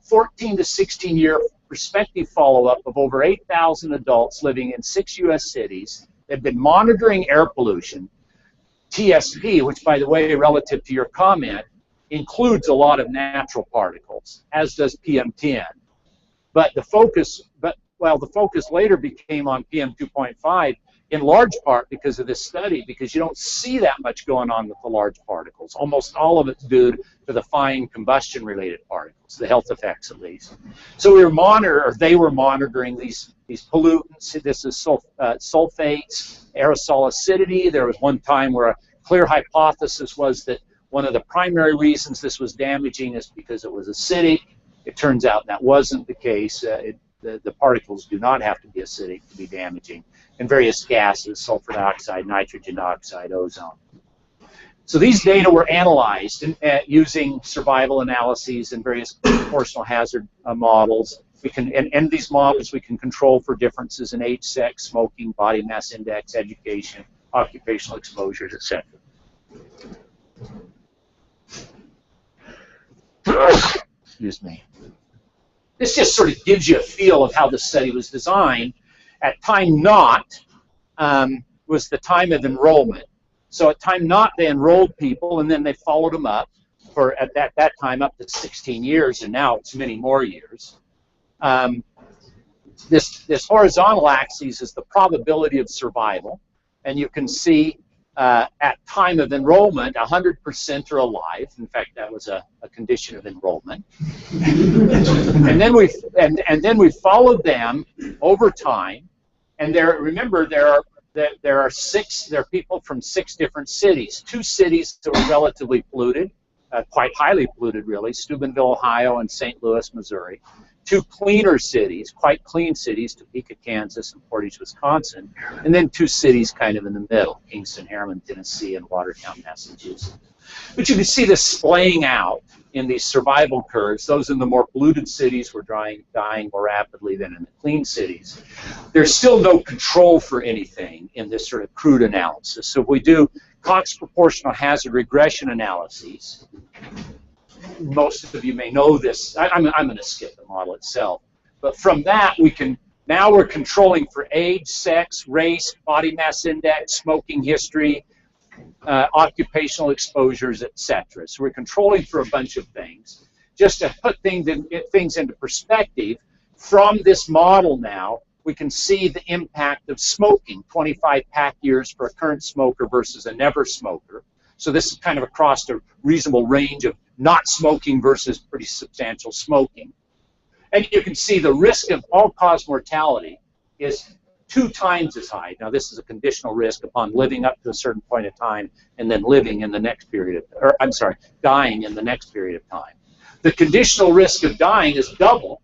[SPEAKER 7] 14 to 16 year prospective follow-up of over 8,000 adults living in 6 U.S. cities. They've been monitoring air pollution. TSP, which, by the way, relative to your comment, includes a lot of natural particles, as does PM10. But the focus later became on PM 2.5, in large part because of this study, because you don't see that much going on with the large particles. Almost all of it's due to the fine combustion-related particles, the health effects at least. So they were monitoring these pollutants. This is sulfates, aerosol acidity. There was one time where a clear hypothesis was that one of the primary reasons this was damaging is because it was acidic. It turns out that wasn't the case. The particles do not have to be acidic to be damaging. And various gases, sulfur dioxide, nitrogen dioxide, ozone. So these data were analyzed using survival analyses and various proportional hazard models. We can, and these models we can control for differences in age, sex, smoking, body mass index, education, occupational exposures, etc. Excuse me. This just sort of gives you a feel of how the study was designed. At time naught was the time of enrollment. So at time naught they enrolled people, and then they followed them up for at that time up to 16 years, and now it's many more years. This horizontal axis is the probability of survival, and you can see at time of enrollment 100% are alive. In fact, that was a condition of enrollment. and then we followed them over time. And remember, there are people from 6 different cities. 2 cities that were relatively polluted, quite highly polluted, really: Steubenville, Ohio, and St. Louis, Missouri. 2 cleaner cities, quite clean cities: Topeka, Kansas, and Portage, Wisconsin. And then 2 cities kind of in the middle: Kingston, Harriman, Tennessee, and Watertown, Massachusetts. But you can see this splaying out in these survival curves. Those in the more polluted cities were dying more rapidly than in the clean cities. There's still no control for anything in this sort of crude analysis. So if we do Cox proportional hazard regression analyses, most of you may know this. I'm going to skip the model itself. But from that, we can Now we're controlling for age, sex, race, body mass index, smoking history, occupational exposures, etc. So we're controlling for a bunch of things. Just to put things into perspective, from this model now, we can see the impact of smoking, 25 pack years for a current smoker versus a never smoker. So this is kind of across a reasonable range of not smoking versus pretty substantial smoking. And you can see the risk of all-cause mortality is 2 times as high. Now this is a conditional risk upon living up to a certain point of time and then living in the next period of, or I'm sorry, dying in the next period of time. The conditional risk of dying is double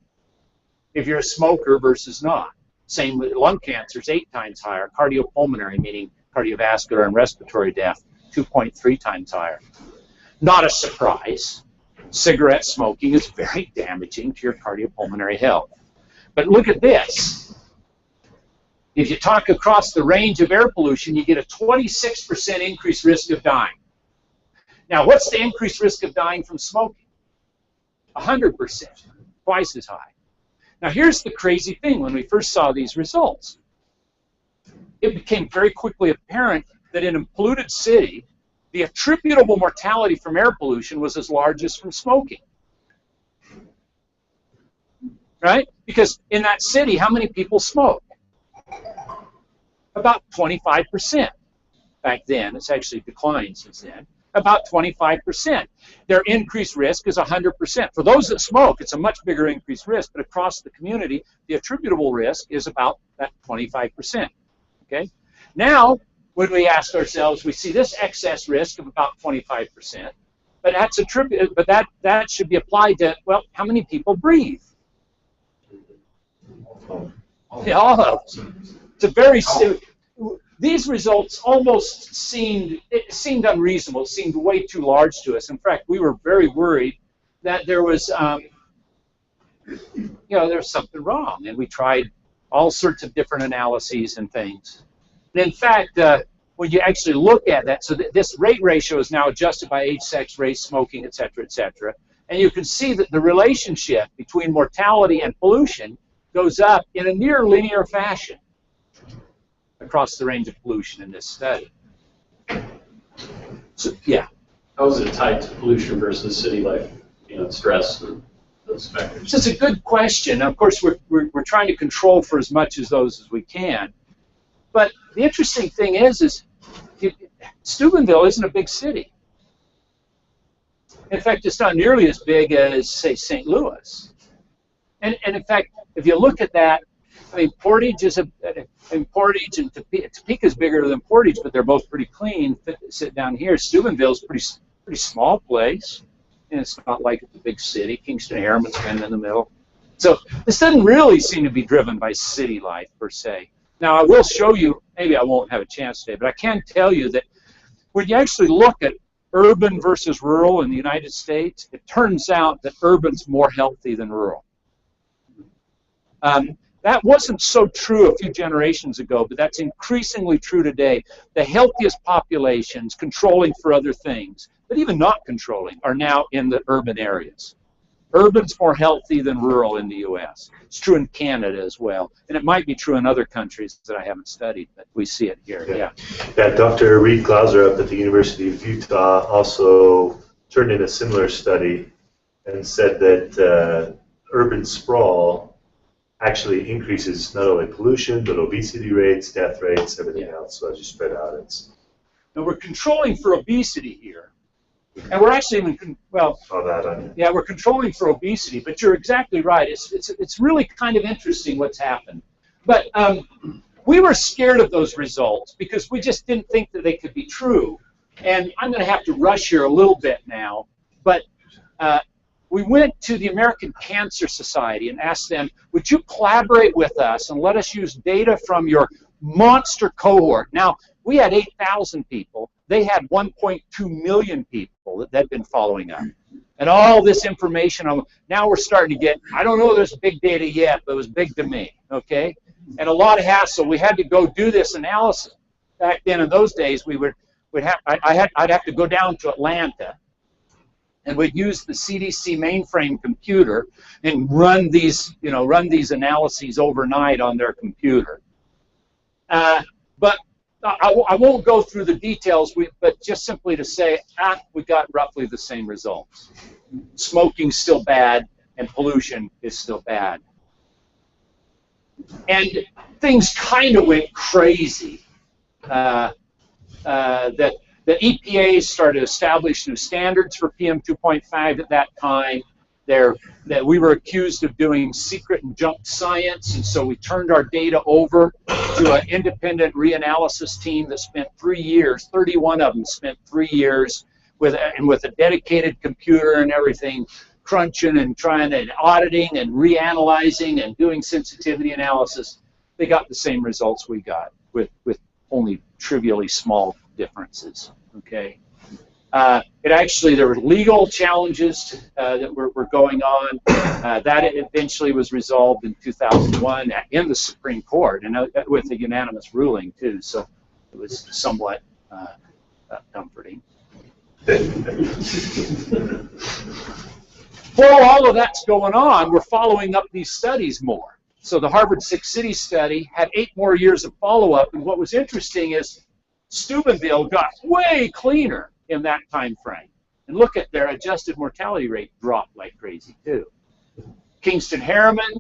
[SPEAKER 7] if you're a smoker versus not. Same with lung cancer is 8 times higher. Cardiopulmonary, meaning cardiovascular and respiratory death, 2.3 times higher. Not a surprise. Cigarette smoking is very damaging to your cardiopulmonary health. But look at this. If you talk across the range of air pollution, you get a 26% increased risk of dying. Now, what's the increased risk of dying from smoking? 100%, twice as high. Now, here's the crazy thing. When we first saw these results, it became very quickly apparent that in a polluted city, the attributable mortality from air pollution was as large as from smoking. Right? Because in that city, how many people smoke? About 25%. Back then, it's actually declined since then. About 25%. Their increased risk is 100%. For those that smoke, it's a much bigger increased risk, but across the community, the attributable risk is about that 25%. Okay? Now, when we ask ourselves, we see this excess risk of about 25%, but that's that should be applied to, well, how many people breathe? Yeah, all of them. It's a very these results almost seemed unreasonable. It seemed way too large to us. In fact, we were very worried that there was, there was something wrong, and we tried all sorts of different analyses and things. And in fact, when you actually look at that, so this rate ratio is now adjusted by age, sex, race, smoking, et cetera, and you can see that the relationship between mortality and pollution goes up in a near linear fashion across the range of pollution in this study. So, yeah.
[SPEAKER 6] How is it tied to pollution versus city life, stress and those factors?
[SPEAKER 7] So it's a good question. Of course, we're trying to control for as much of those as we can. But the interesting thing is Steubenville isn't a big city. In fact, it's not nearly as big as, say, St. Louis. And in fact, if you look at that, I mean, Portage Portage and Topeka is bigger than Portage, but they're both pretty clean. Sit down here. Steubenville's pretty small place, and it's not like it's a big city. Kingston Harriman's kind of in the middle. So this doesn't really seem to be driven by city life per se. Now, I will show you, maybe I won't have a chance today, but I can tell you that when you actually look at urban versus rural in the United States, it turns out that urban's more healthy than rural. That wasn't so true a few generations ago, but that's increasingly true today. The healthiest populations, controlling for other things, but even not controlling, are now in the urban areas. Urban's more healthy than rural in the U.S. It's true in Canada as well, and it might be true in other countries that I haven't studied, but we see it here. Yeah.
[SPEAKER 1] Dr. Reed Glauser up at the University of Utah also turned in a similar study and said that urban sprawl actually increases not only pollution, but obesity rates, death rates, everything else. So as you spread out, it's...
[SPEAKER 7] Now we're controlling for obesity here. And we're actually even, we're controlling for obesity, but you're exactly right. It's really kind of interesting what's happened. But we were scared of those results because we just didn't think that they could be true. And I'm going to have to rush here a little bit now, but we went to the American Cancer Society and asked them, would you collaborate with us and let us use data from your monster cohort? Now, we had 8,000 people. They had 1.2 million people that they'd been following up. And all this information, now we're starting to get, I don't know this big data yet, but it was big to me, okay? And a lot of hassle. We had to go do this analysis. Back then, in those days, I'd have to go down to Atlanta and would use the CDC mainframe computer and run these analyses overnight on their computer. But I won't go through the details, but just simply to say, we got roughly the same results. Smoking's still bad, and pollution is still bad. And things kind of went crazy. That the EPA started to establish new standards for PM 2.5 at that time. That we were accused of doing secret and junk science, and so we turned our data over to an independent reanalysis team that spent 3 years, 31 of them spent 3 years with a dedicated computer and everything, crunching and trying and auditing and reanalyzing and doing sensitivity analysis. They got the same results we got with only trivially small differences. Okay. There were legal challenges that were going on. That eventually was resolved in 2001 in the Supreme Court, and with a unanimous ruling too. So it was somewhat comforting. While all of that's going on, we're following up these studies more. So the Harvard Six Cities study had 8 more years of follow-up, and what was interesting is Steubenville got way cleaner in that time frame. And look at their adjusted mortality rate dropped like crazy too. Kingston Harriman,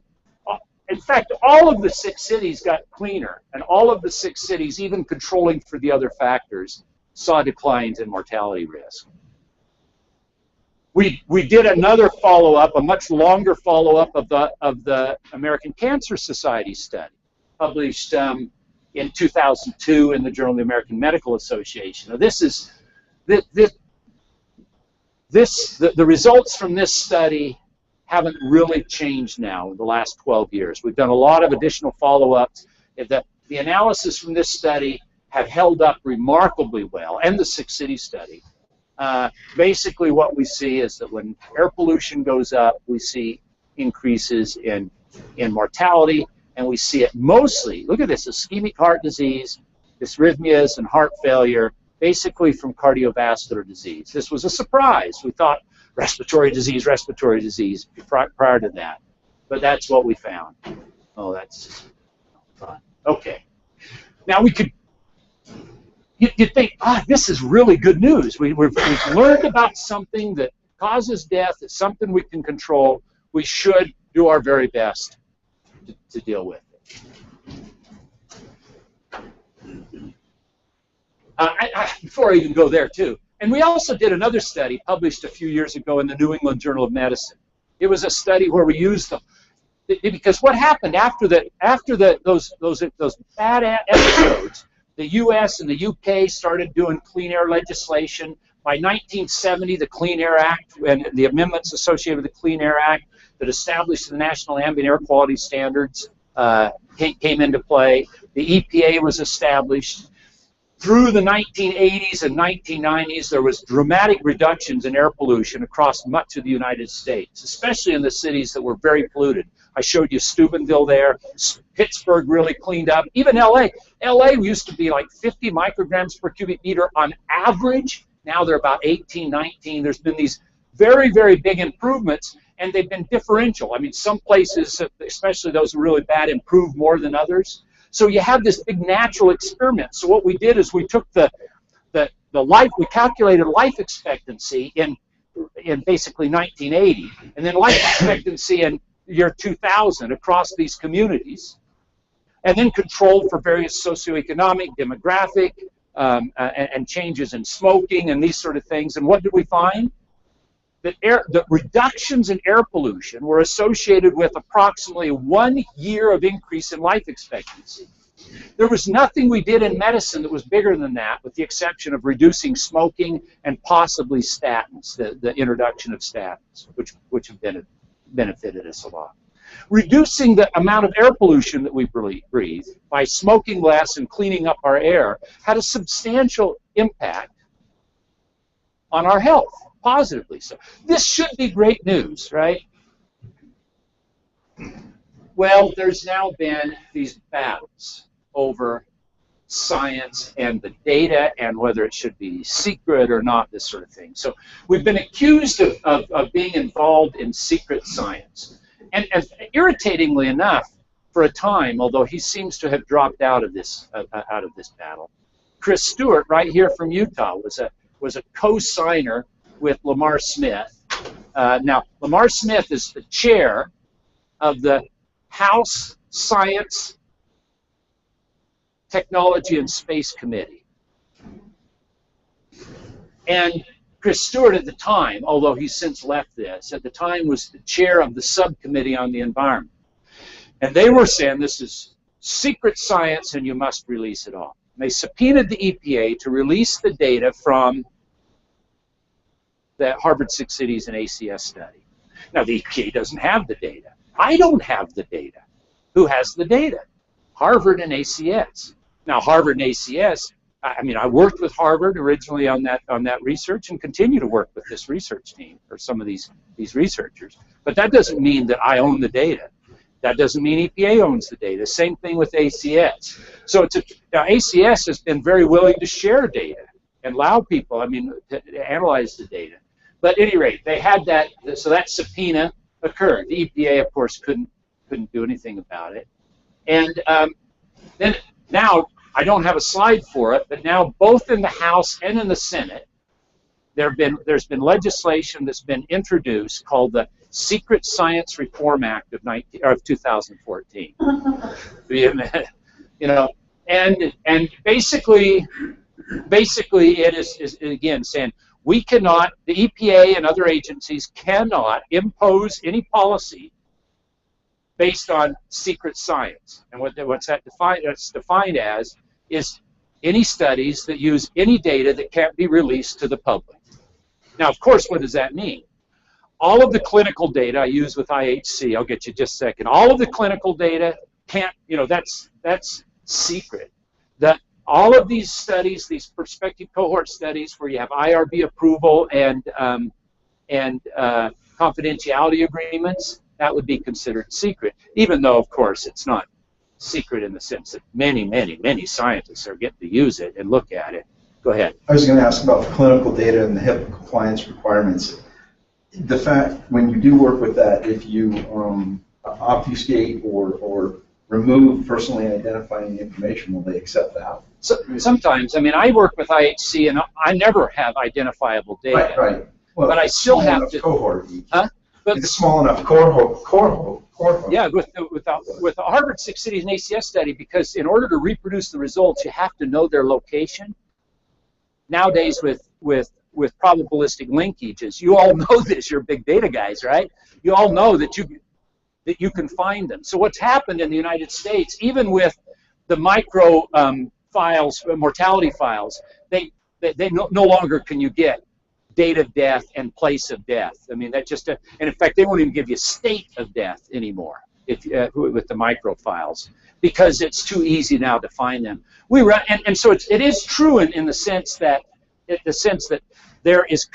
[SPEAKER 7] in fact, all of the 6 cities got cleaner, and all of the 6 cities, even controlling for the other factors, saw declines in mortality risk. We did another follow-up, a much longer follow-up of the American Cancer Society study, published in 2002 in the Journal of the American Medical Association. Now the results from this study haven't really changed now in the last 12 years. We've done a lot of additional follow-ups. The analysis from this study have held up remarkably well, and the 6 City study. Basically what we see is that when air pollution goes up, we see increases in mortality, and we see it mostly, look at this, ischemic heart disease, arrhythmias, and heart failure, basically from cardiovascular disease. This was a surprise. We thought respiratory disease prior to that. But that's what we found. Oh, that's just fun. Okay. Now we could, you'd think, this is really good news. We've learned about something that causes death. It's something we can control. We should do our very best to deal with it. Before I even go there, too, and we also did another study published a few years ago in the New England Journal of Medicine. It was a study where we used them because what happened after those bad episodes, the U.S. and the U.K. started doing clean air legislation. By 1970, the Clean Air Act and the amendments associated with the Clean Air Act that established the National Ambient Air Quality Standards came into play. The EPA was established. Through the 1980s and 1990s, there was dramatic reductions in air pollution across much of the United States, especially in the cities that were very polluted. I showed you Steubenville there. Pittsburgh really cleaned up. Even LA. LA used to be like 50 micrograms per cubic meter on average. Now they're about 18, 19. There's been these very, very big improvements, and they've been differential. I mean, some places, especially those who are really bad, improve more than others. So you have this big natural experiment. So what we did is we took we calculated life expectancy in basically 1980, and then life expectancy in year 2000 across these communities, and then controlled for various socioeconomic, demographic, and changes in smoking and these sort of things. And what did we find? That the reductions in air pollution were associated with approximately 1 year of increase in life expectancy. There was nothing we did in medicine that was bigger than that, with the exception of reducing smoking and possibly statins, the introduction of statins, which have benefited us a lot. Reducing the amount of air pollution that we breathe by smoking less and cleaning up our air had a substantial impact on our health. Positively so. This should be great news, right? Well, there's now been these battles over science and the data and whether it should be secret or not, this sort of thing. So we've been accused of being involved in secret science. And irritatingly enough, for a time, although he seems to have dropped out of this battle, Chris Stewart, right here from Utah, was a co-signer with Lamar Smith. Now, Lamar Smith is the chair of the House Science, Technology, and Space Committee. And Chris Stewart at the time, although he's since left this, at the time was the chair of the subcommittee on the environment. And they were saying this is secret science and you must release it all. And they subpoenaed the EPA to release the data from the Harvard Six Cities and ACS study. Now, the EPA doesn't have the data. I don't have the data. Who has the data? Harvard and ACS. Now, Harvard and ACS, I mean, I worked with Harvard originally on that research and continue to work with this research team or some of these researchers. But that doesn't mean that I own the data. That doesn't mean EPA owns the data. Same thing with ACS. So now ACS has been very willing to share data and allow people, I mean, to analyze the data. But at any rate, they had that, so that subpoena occurred. The EPA, of course, couldn't do anything about it. And then now, I don't have a slide for it, but now both in the House and in the Senate, there's been legislation that's been introduced called the Secret Science Reform Act of 2014. You know, and basically it is again saying we cannot, the EPA and other agencies cannot impose any policy based on secret science. And what's that defined? It's defined as is any studies that use any data that can't be released to the public. Now, of course, what does that mean? All of the clinical data I use with IHC, I'll get you just a second. All of the clinical data can't, you know, that's secret. All of these studies, these prospective cohort studies where you have IRB approval and confidentiality agreements, that would be considered secret, even though, of course, it's not secret in the sense that many scientists are getting to use it and look at it. Go ahead.
[SPEAKER 11] I was going to ask about clinical data and the HIPAA compliance requirements. The fact, when you do work with that, if you obfuscate or remove personally identifying information, will they accept that?
[SPEAKER 7] So, sometimes, I mean, I work with IHC and I never have identifiable data.
[SPEAKER 11] Right. Well,
[SPEAKER 7] but I still have to.
[SPEAKER 11] Cohort.
[SPEAKER 7] Huh? But
[SPEAKER 11] it's a small enough cohort.
[SPEAKER 7] Yeah, with the Harvard Six Cities and ACS study, because in order to reproduce the results, you have to know their location. Nowadays, with probabilistic linkages, you all know this. You're big data guys, right? You all know that you can find them. So what's happened in the United States, even with the micro files, mortality files, they no longer can you get date of death and place of death. I mean, that just, and in fact, they won't even give you state of death anymore if with the micro files, because it's too easy now to find them. And so it is true in the sense that there is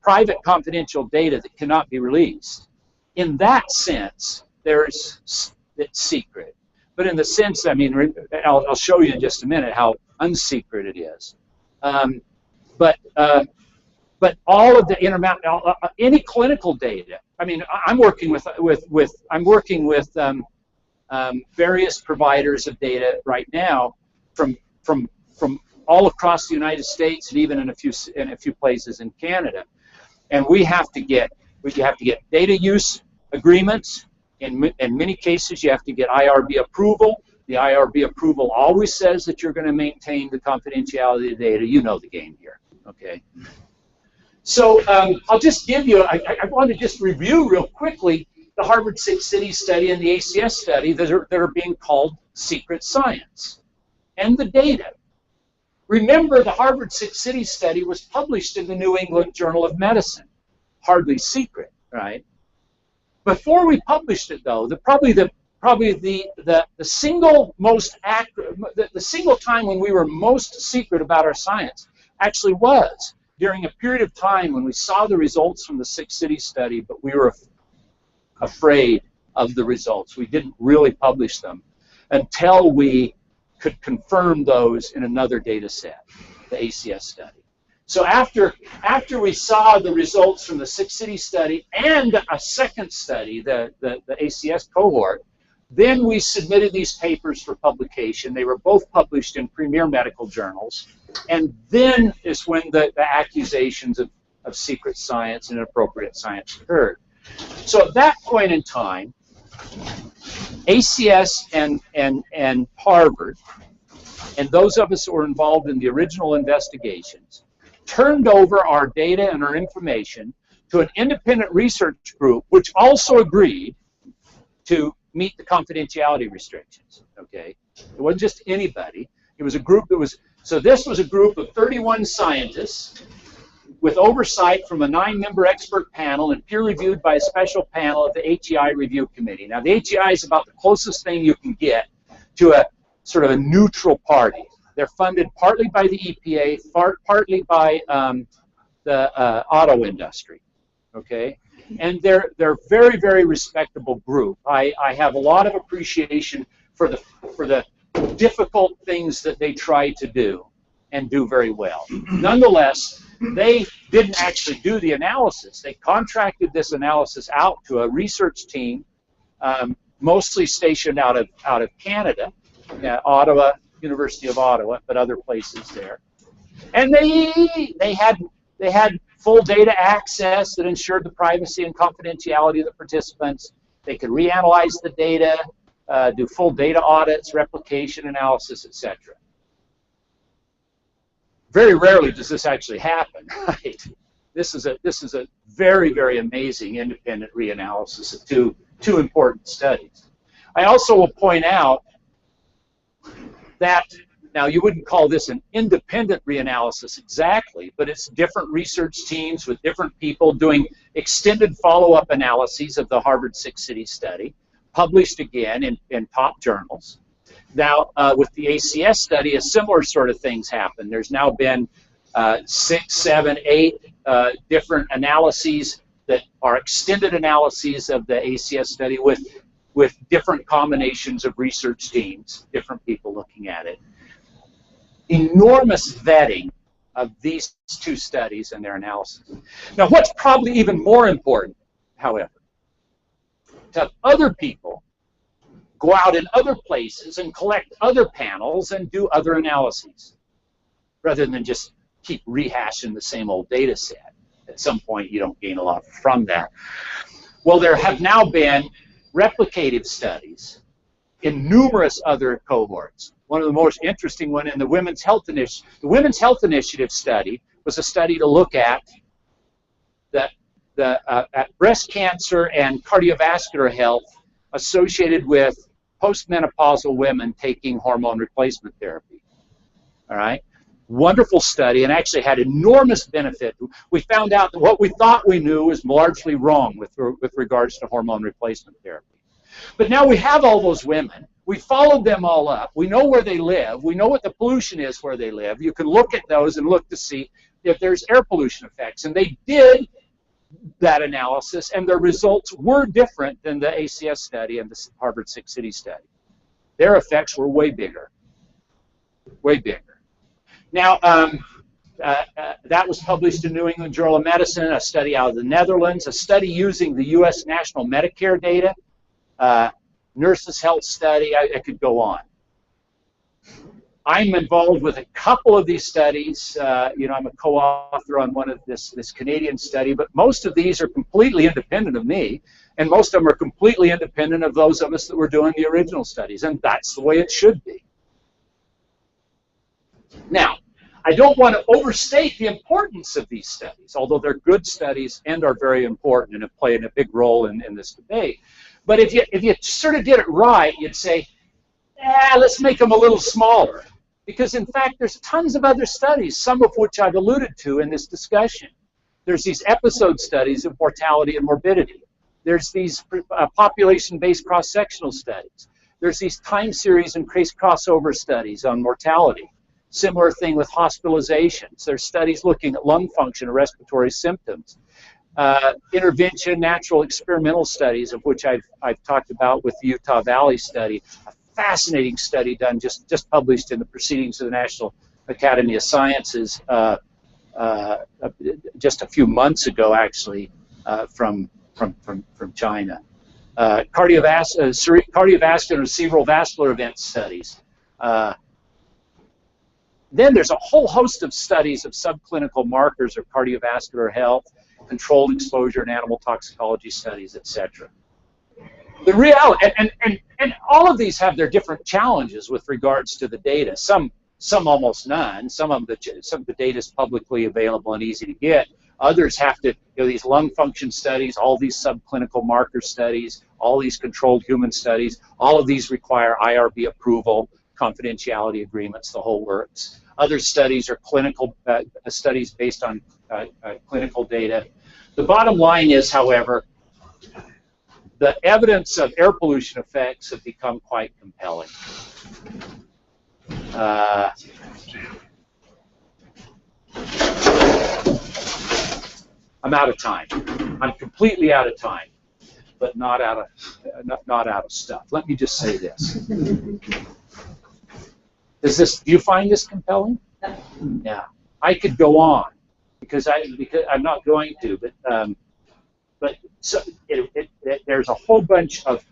[SPEAKER 7] private confidential data that cannot be released. In that sense, it's secret. But in the sense, I mean, I'll show you in just a minute how unsecret it is. But all of the any clinical data. I mean, I'm working with various providers of data right now from all across the United States and even in a few places in Canada, and we have to get data use agreements. In many cases, you have to get IRB approval. The IRB approval always says that you're going to maintain the confidentiality of the data. You know the game here, okay? So I'll just give you, I want to just review real quickly the Harvard Six Cities study and the ACS study that are being called secret science and the data. Remember, the Harvard Six Cities study was published in the New England Journal of Medicine. Hardly secret, right? Before we published it, though, probably the single most accurate, the single time when we were most secret about our science actually was during a period of time when we saw the results from the Six Cities study, but we were afraid of the results. We didn't really publish them until we could confirm those in another data set, the ACS study. So after we saw the results from the 6-city study and a second study, the ACS cohort, then we submitted these papers for publication. They were both published in premier medical journals. And then is when the accusations of secret science and inappropriate science occurred. So at that point in time, ACS and Harvard, and those of us who were involved in the original investigations, turned over our data and our information to an independent research group, which also agreed to meet the confidentiality restrictions, okay? It wasn't just anybody. It was a group that was, so this was a group of 31 scientists with oversight from a 9-member expert panel and peer-reviewed by a special panel of the HEI Review Committee. Now, the HEI is about the closest thing you can get to a sort of a neutral party. They're funded partly by the EPA, partly by the auto industry, okay? And they're very, very respectable group. I have a lot of appreciation for the difficult things that they try to do and do very well. Nonetheless, they didn't actually do the analysis. They contracted this analysis out to a research team, mostly stationed out of Canada, Ottawa, University of Ottawa, but other places there. And they had full data access that ensured the privacy and confidentiality of the participants. They could reanalyze the data, do full data audits, replication analysis, etc. Very rarely does this actually happen, right? This is a very, very amazing independent reanalysis of two important studies. I also will point out that, now you wouldn't call this an independent reanalysis exactly, but it's different research teams with different people doing extended follow-up analyses of the Harvard 6-city study, published again in top journals. Now, with the ACS study, a similar sort of things happen. There's now been 6, 7, 8 different analyses that are extended analyses of the ACS study with different combinations of research teams, different people looking at it. Enormous vetting of these two studies and their analysis. Now, what's probably even more important, however, to have other people go out in other places and collect other panels and do other analyses, rather than just keep rehashing the same old data set. At some point, you don't gain a lot from that. Well, there have now been replicative studies in numerous other cohorts. One of the most interesting one in the Women's Health Initiative. The Women's Health Initiative study was a study to look at at breast cancer and cardiovascular health associated with postmenopausal women taking hormone replacement therapy. All right? Wonderful study, and actually had enormous benefit. We found out that what we thought we knew was largely wrong with regards to hormone replacement therapy. But now we have all those women. We followed them all up. We know where they live. We know what the pollution is where they live. You can look at those and look to see if there's air pollution effects. And they did that analysis, and their results were different than the ACS study and the Harvard 6-city study. Their effects were way bigger. Way bigger. Now, that was published in New England Journal of Medicine, a study out of the Netherlands, a study using the U.S. National Medicare data, Nurses' Health Study. I could go on. I'm involved with a couple of these studies. You know, I'm a co-author on one of this Canadian study, but most of these are completely independent of me, and most of them are completely independent of those of us that were doing the original studies, and that's the way it should be. Now, I don't want to overstate the importance of these studies, although they're good studies and are very important and have played a big role in this debate. But if you sort of did it right, you'd say, let's make them a little smaller. Because, in fact, there's tons of other studies, some of which I've alluded to in this discussion. There's these episode studies of mortality and morbidity. There's these population-based cross-sectional studies. There's these time series and crossover studies on mortality. Similar thing with hospitalizations. There's studies looking at lung function and respiratory symptoms. Intervention, natural experimental studies, of which I've talked about with the Utah Valley study. fascinating study done, just published in the Proceedings of the National Academy of Sciences just a few months ago, actually, from China. Cardiovascular and cerebral vascular event studies. Then there's a whole host of studies of subclinical markers of cardiovascular health, controlled exposure and animal toxicology studies, etc. The reality, and all of these have their different challenges with regards to the data. Some almost none. Some of the data is publicly available and easy to get. Others have to, these lung function studies, all these subclinical marker studies, all these controlled human studies, all of these require IRB approval, confidentiality agreements, the whole works. Other studies are clinical studies based on clinical data. The bottom line is, however, the evidence of air pollution effects have become quite compelling. I'm out of time. I'm completely out of time, but not out of stuff. Let me just say this. Do you find this compelling? Yeah. I could go on because I'm not going to, but so there's a whole bunch of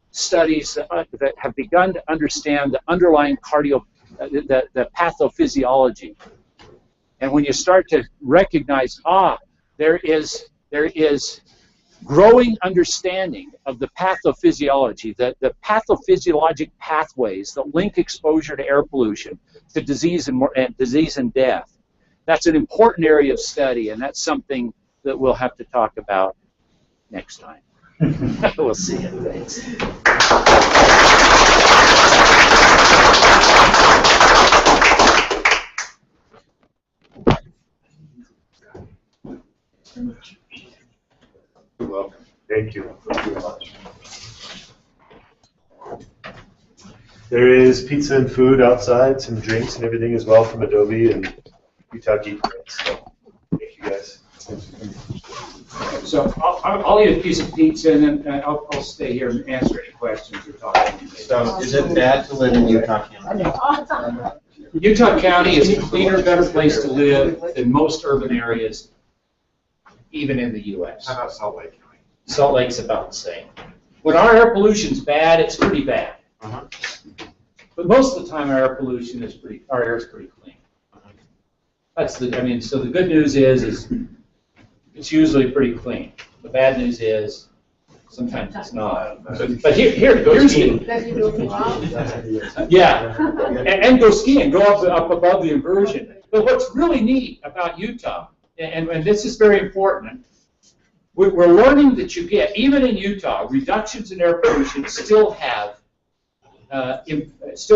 [SPEAKER 7] studies that have begun to understand the underlying the pathophysiology, and when you start to recognize, there is growing understanding of the pathophysiology, the pathophysiologic pathways that link exposure to air pollution to disease and death. That's an important area of study, and that's something that we'll have to talk about next time. We'll see you. Thanks.
[SPEAKER 1] You're welcome. Thank you. There is pizza and food outside, some drinks and everything as well from Adobe and Utah Geek. So thank you guys.
[SPEAKER 7] So I'll eat a piece of pizza and then I'll stay here and answer any questions you're talking about.
[SPEAKER 9] So is it bad to live in Utah County?
[SPEAKER 7] Utah County is a cleaner, better place to live than most urban areas, even in the U.S.
[SPEAKER 9] How about Salt Lake County?
[SPEAKER 7] Salt Lake's about the same. When our air pollution's bad, it's pretty bad. But most of the time, our air pollution is our air is pretty clean. That's so the good news is it's usually pretty clean. The bad news is sometimes it's not. But here's the and go skiing, go up above the inversion. But what's really neat about Utah, and this is very important, we're learning that you get, even in Utah, reductions in air pollution still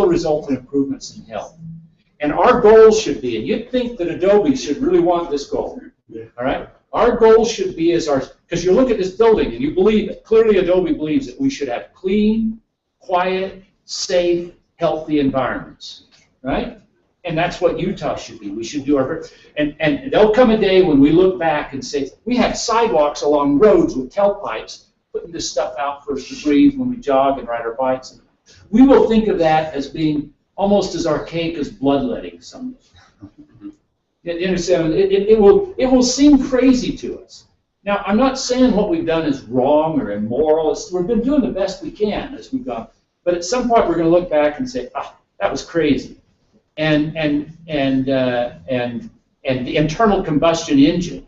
[SPEAKER 7] result in improvements in health. And our goal should be, and you'd think that Adobe should really want this goal, all right? Our goal should be because you look at this building and you believe it. Clearly Adobe believes that we should have clean, quiet, safe, healthy environments, right? And that's what Utah should be. We should do and there'll come a day when we look back and say, we had sidewalks along roads with tailpipes, putting this stuff out for us to breathe when we jog and ride our bikes. We will think of that as being almost as archaic as bloodletting someday. You understand? It will seem crazy to us. Now, I'm not saying what we've done is wrong or immoral. We've been doing the best we can as we've gone. But at some point, we're going to look back and say, that was crazy. And the internal combustion engine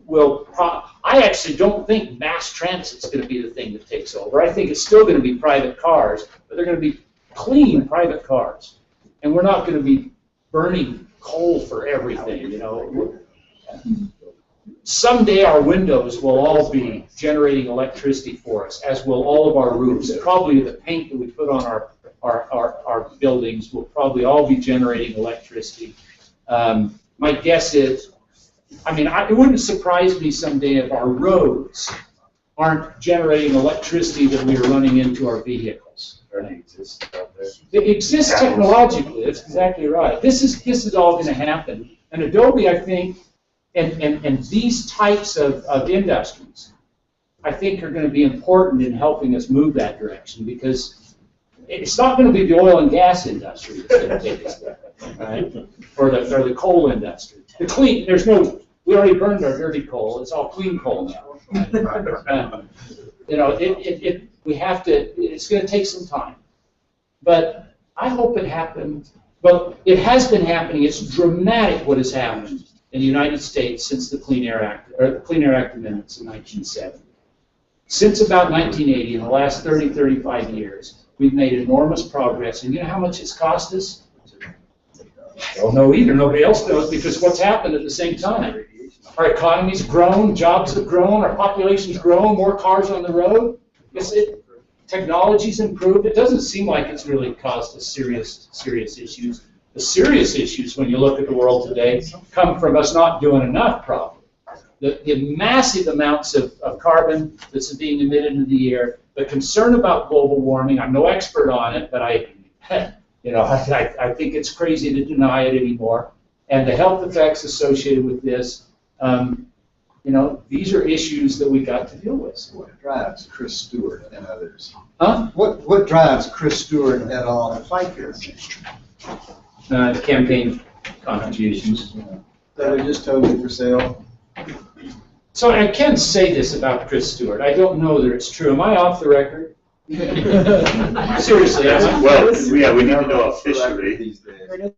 [SPEAKER 7] will. I actually don't think mass transit is going to be the thing that takes over. I think it's still going to be private cars, but they're going to be clean private cars, and we're not going to be burning coal for everything. Someday our windows will all be generating electricity for us, as will all of our roofs. Probably the paint that we put on our buildings will probably all be generating electricity. My guess is, it wouldn't surprise me someday if our roads aren't generating electricity that we are running into our vehicles.
[SPEAKER 1] Already exists out there.
[SPEAKER 7] It exists technologically. That's exactly right. This is all going to happen. And Adobe, I think, and these types of industries, I think, are going to be important in helping us move that direction, because it's not going to be the oil and gas industry that's going to take us there, right? Or the coal industry. The clean, we already burned our dirty coal. It's all clean coal now. We have to. It's going to take some time, but I hope it happens. But it has been happening. It's dramatic what has happened in the United States since the Clean Air Act, or the Clean Air Act amendments in 1970. Since about 1980, in the last 30, 35 years, we've made enormous progress. And you know how much it's cost us? I don't know either. Nobody else knows, because what's happened at the same time? Our economy's grown, jobs have grown, our population's grown, more cars on the road. Technology's improved. It doesn't seem like it's really caused us serious issues. The serious issues, when you look at the world today, come from us not doing enough, probably. The massive amounts of carbon that's being emitted into the air, the concern about global warming. I'm no expert on it, but I think it's crazy to deny it anymore. And the health effects associated with this, these are issues that we got to deal with.
[SPEAKER 3] What drives Chris Stewart and others?
[SPEAKER 7] Huh?
[SPEAKER 3] What drives Chris Stewart et al. To fight this?
[SPEAKER 7] Campaign contributions.
[SPEAKER 3] That we just told you for sale.
[SPEAKER 7] So I can say this about Chris Stewart. I don't know that it's true. Am I off the record? Seriously,
[SPEAKER 1] Well, yeah, we need to know officially.
[SPEAKER 3] These days.